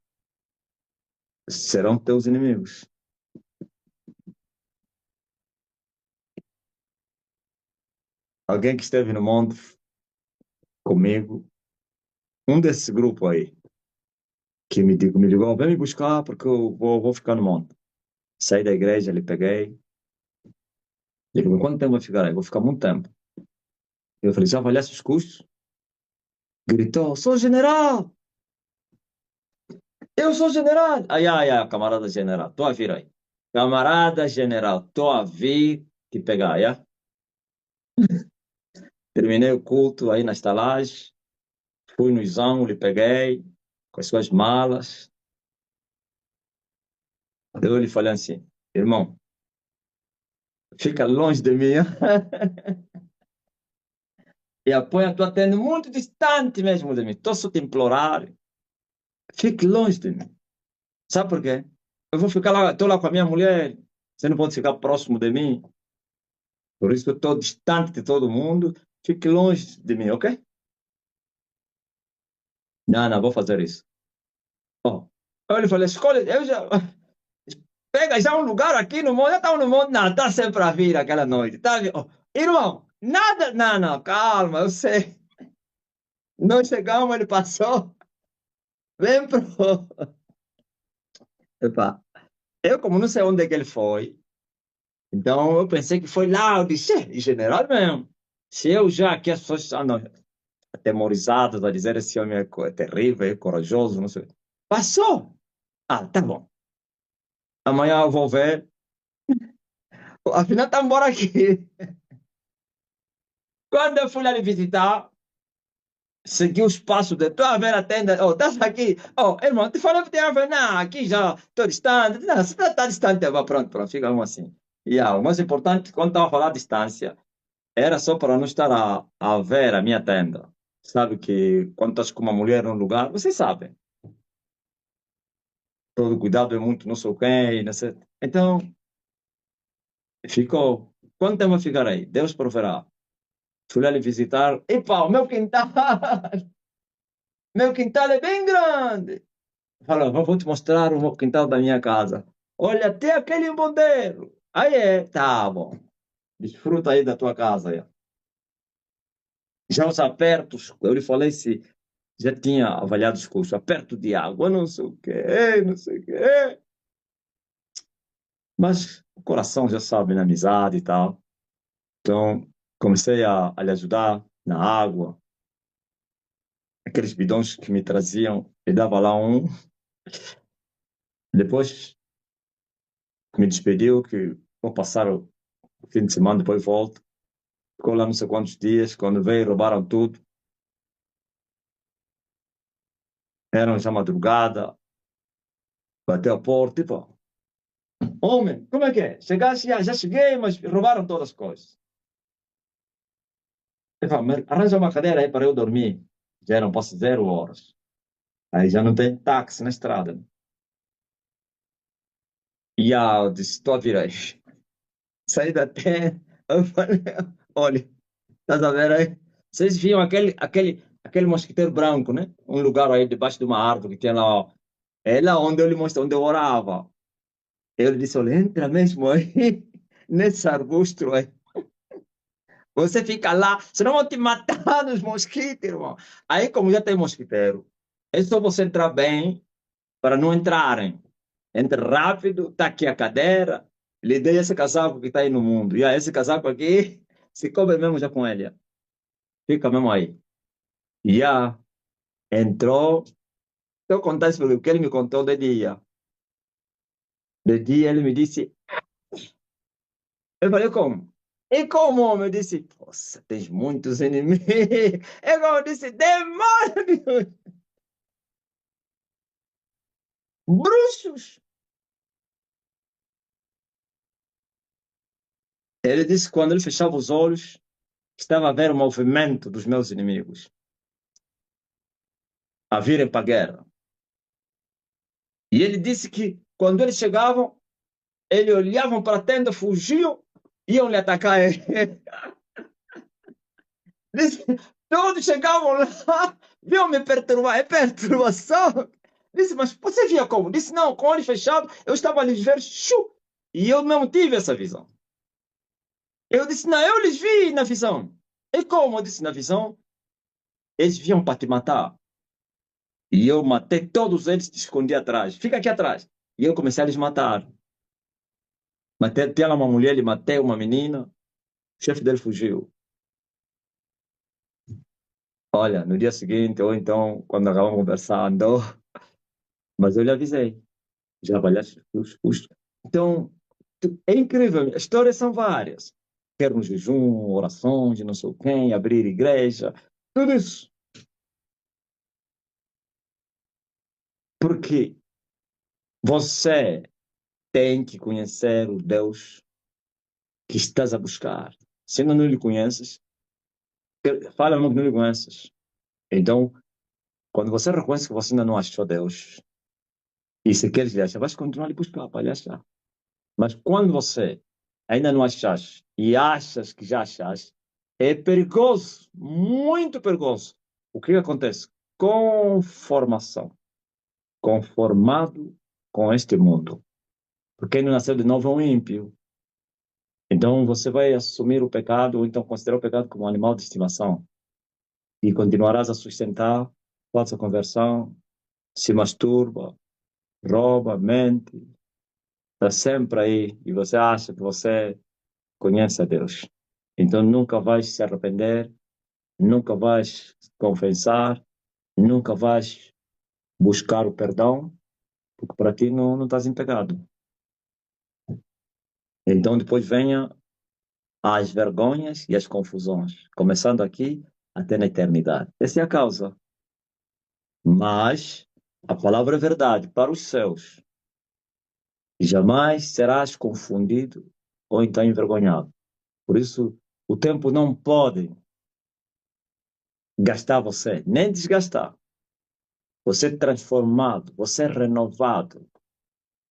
serão teus inimigos. Alguém que esteve no monte comigo, um desse grupo aí, que me ligou, vem me buscar porque eu vou ficar no monte. Saí da igreja, lhe peguei. Ele falou, quanto tempo vai ficar aí? Vou ficar muito tempo. Eu falei, já avaliaste os custos? Gritou, sou general! Eu sou general! Camarada general, tô a vir aí. Camarada general, tô a vir te pegar, já? Terminei o culto aí na estalagem, fui no exame, lhe peguei, com as suas malas. Eu lhe falei assim, irmão, fica longe de mim. E apoio a tua tenda muito distante mesmo de mim. Estou só te implorar, fique longe de mim. Sabe por quê? Eu vou ficar lá, estou lá com a minha mulher, você não pode ficar próximo de mim. Por isso que eu estou distante de todo mundo, fique longe de mim, ok? Não, não, vou fazer isso. Ó, eu lhe falei, escolhe, eu já. Pega já um lugar aqui no mundo, já está no mundo, não, está sempre a vir aquela noite, tá? Ó, irmão, nada, não, não, calma, eu sei. Nós chegamos, ele passou, vem pro. Epá, eu, como não sei onde é que ele foi, então eu pensei que foi lá, eu disse, em general mesmo. Se eu já aqui as pessoas andam atemorizadas a dizer esse homem é terrível, é corajoso, não sei. Passou! Ah, tá bom. Amanhã eu vou ver. Afinal, tá embora aqui. Quando eu fui lá lhe visitar, segui os passos de tua ver a tenda. Oh, estás aqui. Oh, irmão, te falei que tem a ver. Não, aqui já estou distante. Não, se está distante, vá, pronto, pronto, fica um assim. E o mais importante, quando estava a falar a distância, era só para não estar a ver a minha tenda. Sabe que quando estás com uma mulher num lugar, vocês sabem, todo cuidado é muito não sei o quê, não sei. Então, ficou. Quanto tempo vai ficar aí? Deus proverá. Fui lá lhe visitar. Epa, o meu quintal! Meu quintal é bem grande! Falou, vou te mostrar o meu quintal da minha casa. Olha, até aquele modelo. Aí é, tá bom. Desfruta aí da tua casa. Aí. Já os apertos, eu lhe falei se já tinha avaliado os custos. Aperto de água, não sei o quê, não sei o quê. Mas o coração já sabe, na amizade e tal. Então, comecei a lhe ajudar na água. Aqueles bidões que me traziam, e dava lá um. Depois me despediu, que vou passar o fim de semana, depois volto. Ficou lá não sei quantos dias. Quando veio, roubaram tudo. Eram já madrugada. Bateu a porta, tipo, homem, como é que é? Chegaste, já cheguei, mas roubaram todas as coisas. Eu falo, mas arranja uma cadeira aí para eu dormir. Já eram quase 0 horas. Aí já não tem táxi na estrada. E eu disse, estou a vir aí. Saí da terra, eu falei, olha, estás a ver aí? Vocês viam aquele mosquiteiro branco, né? Um lugar aí debaixo de uma árvore que tinha lá, ó. É lá onde eu lhe mostrei, onde eu orava. Eu disse, olha, entra mesmo aí, nesse arbusto aí. Você fica lá, senão vão te matar nos mosquitos, irmão. Aí, como já tem mosquiteiro, é só você entrar bem para não entrarem. Entre rápido, tá aqui a cadeira, lhe dei esse casaco que está aí no mundo. E aí, esse casaco aqui, se cobre mesmo já com ele. Fica mesmo aí. E entrou, eu contar isso porque ele me contou de dia. De dia ele me disse, eu falei, como? E como, homem? Eu disse, nossa, tens muitos inimigos. É como eu disse, demônios, bruxos. Ele disse que quando ele fechava os olhos, estava a ver o movimento dos meus inimigos, a virem para a guerra. E ele disse que quando eles chegavam, eles olhavam para a tenda, fugiam, iam lhe atacar ele. Disse, todos chegavam lá, viam me perturbar, é perturbação. Disse, mas você via como? Disse, não, com olhos fechados, eu estava a lhes ver, e eu não tive essa visão. Eu disse, não, eu lhes vi na visão. E como? Eu disse, na visão, eles vinham para te matar. E eu matei todos eles, te escondi atrás. Fica aqui atrás. E eu comecei a lhes matar. Matei, tinha lá uma mulher, ele matei uma menina, o chefe dele fugiu. Olha, no dia seguinte, ou então, quando acabamos conversando, mas eu lhe avisei, já avaliaste os custos. Então, é incrível, as histórias são várias. Quero um jejum, orações, não sei quem, abrir igreja, tudo isso. Porque você tem que conhecer o Deus que estás a buscar. Se ainda não lhe conheces, fala mesmo que não lhe conheces. Então, quando você reconhece que você ainda não achou Deus, e se queres lhe achar, vais continuar a lhe buscar para lhe achar. Mas quando você ainda não achas e achas que já achas, é perigoso, muito perigoso. O que acontece? Conformação. Conformado com este mundo. Porque quem não nasceu de novo é um ímpio. Então você vai assumir o pecado, ou então considerar o pecado como um animal de estimação. E continuarás a sustentar falsa conversão, se masturba, rouba, mente, está sempre aí. E você acha que você conhece a Deus. Então nunca vais se arrepender, nunca vais confessar, nunca vais buscar o perdão, porque para ti não estás em pecado. Então depois venha as vergonhas e as confusões, começando aqui até na eternidade. Essa é a causa. Mas a palavra é verdade para os céus. Jamais serás confundido ou então envergonhado. Por isso, o tempo não pode gastar você, nem desgastar. Você é transformado, você é renovado,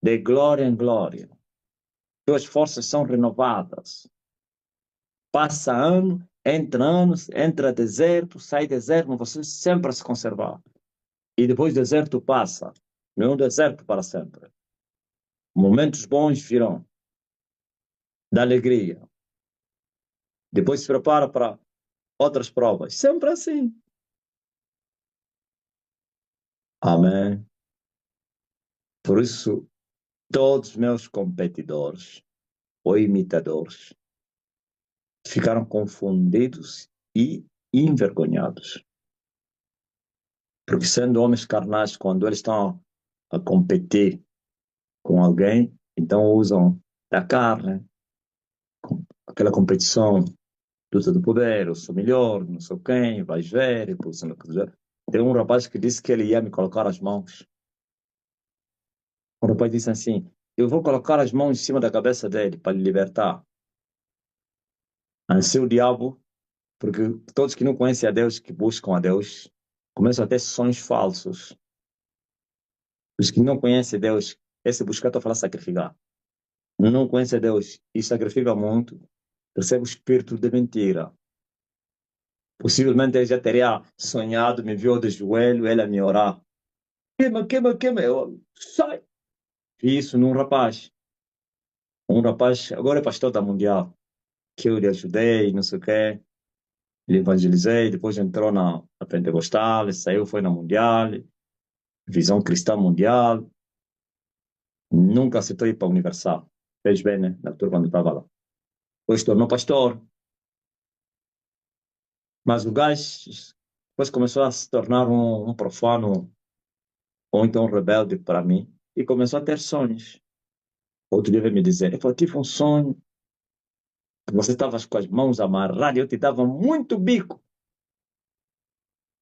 de glória em glória. Suas forças são renovadas. Passa ano, entra deserto, sai deserto, mas você sempre a se conservar. E depois deserto passa. Não é um deserto para sempre. Momentos bons virão, da alegria. Depois se prepara para outras provas. Sempre assim. Amém. Por isso, todos meus competidores ou imitadores ficaram confundidos e envergonhados. Porque sendo homens carnais, quando eles estão a competir com alguém, então usam da carne, aquela competição, luta do poder, eu sou melhor, não sou quem, vais ver, e por isso não quiser. Tem um rapaz que disse que ele ia me colocar as mãos. O rapaz disse assim, eu vou colocar as mãos em cima da cabeça dele para lhe libertar. Ansei o diabo, porque todos que não conhecem a Deus, que buscam a Deus, começam a ter sonhos falsos. Os que não conhecem Deus, esse buscar, estou a falar sacrificar. Não conhece Deus e sacrifica muito, recebe o espírito de mentira. Possivelmente ele já teria sonhado, me viu de joelho, ele a me orar. Queima, queima, queima. Eu, sai. Isso num rapaz. Um rapaz, agora é pastor da Mundial, que eu lhe ajudei, não sei o quê. Lhe evangelizei, depois entrou na Pentecostal, saiu, foi na Mundial, Visão Cristã Mundial. Nunca aceitou ir para a Universal. Fez bem, né? Na altura quando estava lá. Depois se tornou pastor. Mas o gajo depois começou a se tornar um profano ou então um rebelde para mim e começou a ter sonhos. Outro dia veio me dizer, eu tive um sonho que você estava com as mãos amarradas e eu te dava muito bico.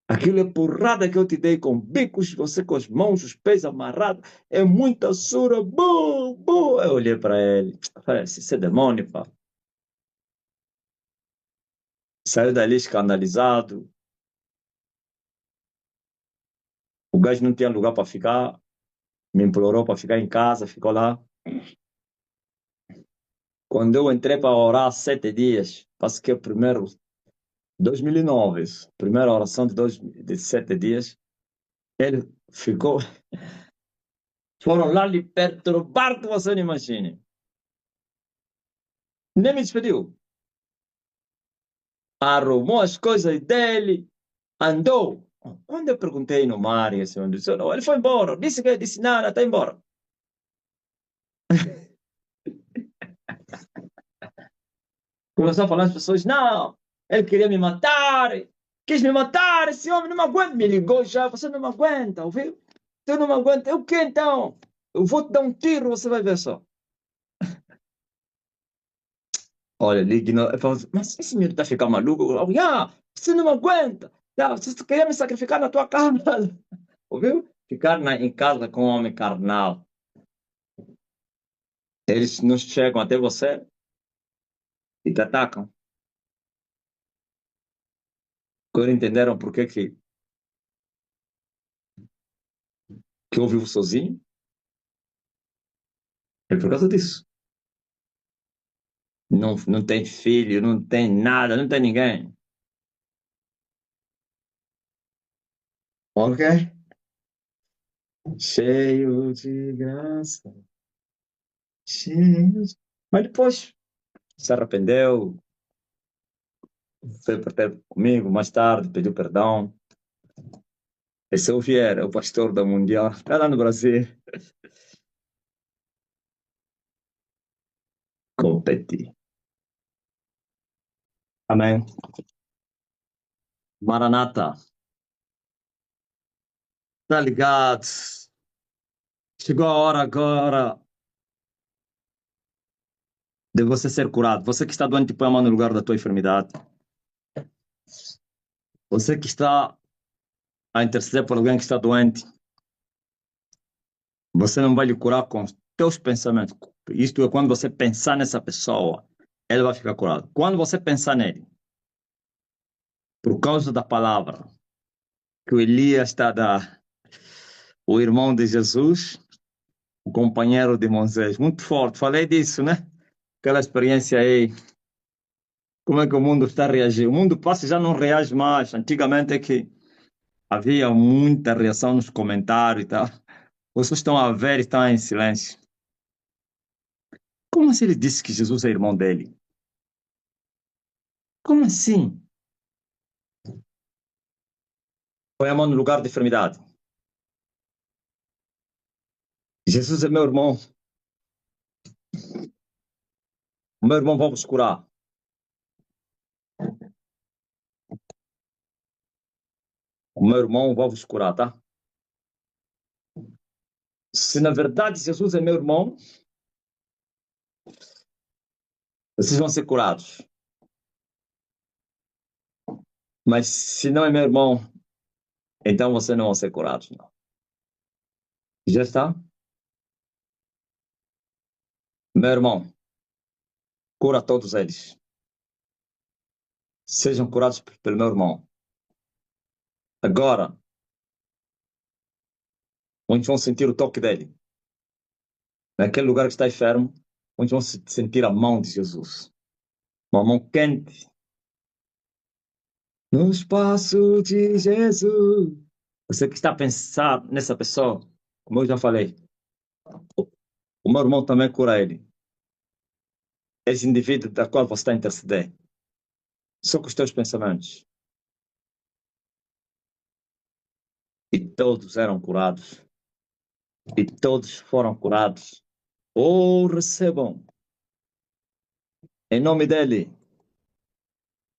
Aquilo é porrada que eu te dei com bicos, você com as mãos, os pés amarrados, é muita sura, bum, bum. Eu olhei para ele, falei, esse é demônio, pá. Saiu dali escandalizado, o gajo não tinha lugar para ficar, Me implorou para ficar em casa, ficou lá. Quando eu entrei para orar 7 dias, acho que é o primeiro, 2009, isso, primeira oração de 7 dias, ele ficou, foram lá lhe perturbar que você não imagine. Nem me despediu. Arrumou as coisas dele, andou. Quando eu perguntei no Mário, assim, ele disse, não, ele foi embora. Disse que disse nada, está embora. Começou a falar as pessoas, não, ele queria me matar, quis me matar, esse homem não me aguenta. Me ligou já, você não me aguenta, ouviu? Você não me aguenta. O que então? Eu vou te dar um tiro, você vai ver só. Olha, ele ignorou. Eu falo, mas esse menino está ficando maluco? Você não me aguenta. Você queria me sacrificar na tua casa. Ouviu? Ficar em casa com um homem carnal. Eles não chegam até você e te atacam. Quando entenderam por que eu vivo sozinho, é por causa disso. Não, não tem filho, não tem nada, não tem ninguém. Ok? Cheio de graça. Cheio de... Mas depois se arrependeu, foi para ter comigo mais tarde, pediu perdão. Esse é o Vieira, o pastor da Mundial. Está lá no Brasil. Competi. Amém. Maranata. Tá ligado? Chegou a hora agora de você ser curado. Você que está doente, põe a mão no lugar da tua enfermidade. Você que está a interceder por alguém que está doente, você não vai lhe curar com os teus pensamentos. Isto é, quando você pensar nessa pessoa, ele vai ficar curado. Quando você pensar nele, por causa da palavra que o Elias está a dar, o irmão de Jesus, o companheiro de Moisés, muito forte. Falei disso, né? Aquela experiência aí. Como é que o mundo está reagindo? O mundo passa e já não reage mais. Antigamente é que havia muita reação nos comentários e tal. Vocês estão a ver e estão em silêncio. Como assim ele disse que Jesus é irmão dele? Como assim? Põe a mão no lugar de enfermidade. Jesus é meu irmão. O meu irmão vai vos curar. O meu irmão vai vos curar, tá? Se na verdade Jesus é meu irmão, vocês vão ser curados. Mas se não é meu irmão, então vocês não vão ser curados, não. Já está? Meu irmão, cura todos eles. Sejam curados pelo meu irmão. Agora, onde vão sentir o toque dele? Naquele lugar que está enfermo, onde vão sentir a mão de Jesus. Uma mão quente. No espaço de Jesus. Você que está a pensar nessa pessoa, como eu já falei, o meu irmão também cura ele. Esse indivíduo da qual você está a interceder. Só com os teus pensamentos. E todos eram curados. E todos foram curados. Ou recebam, em nome dele,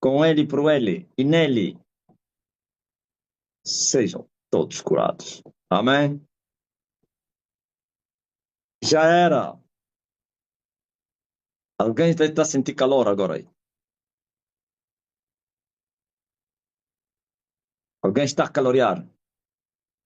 com ele, por ele e nele, sejam todos curados. Amém? Já era. Alguém está a sentir calor agora aí. Alguém está a calorear.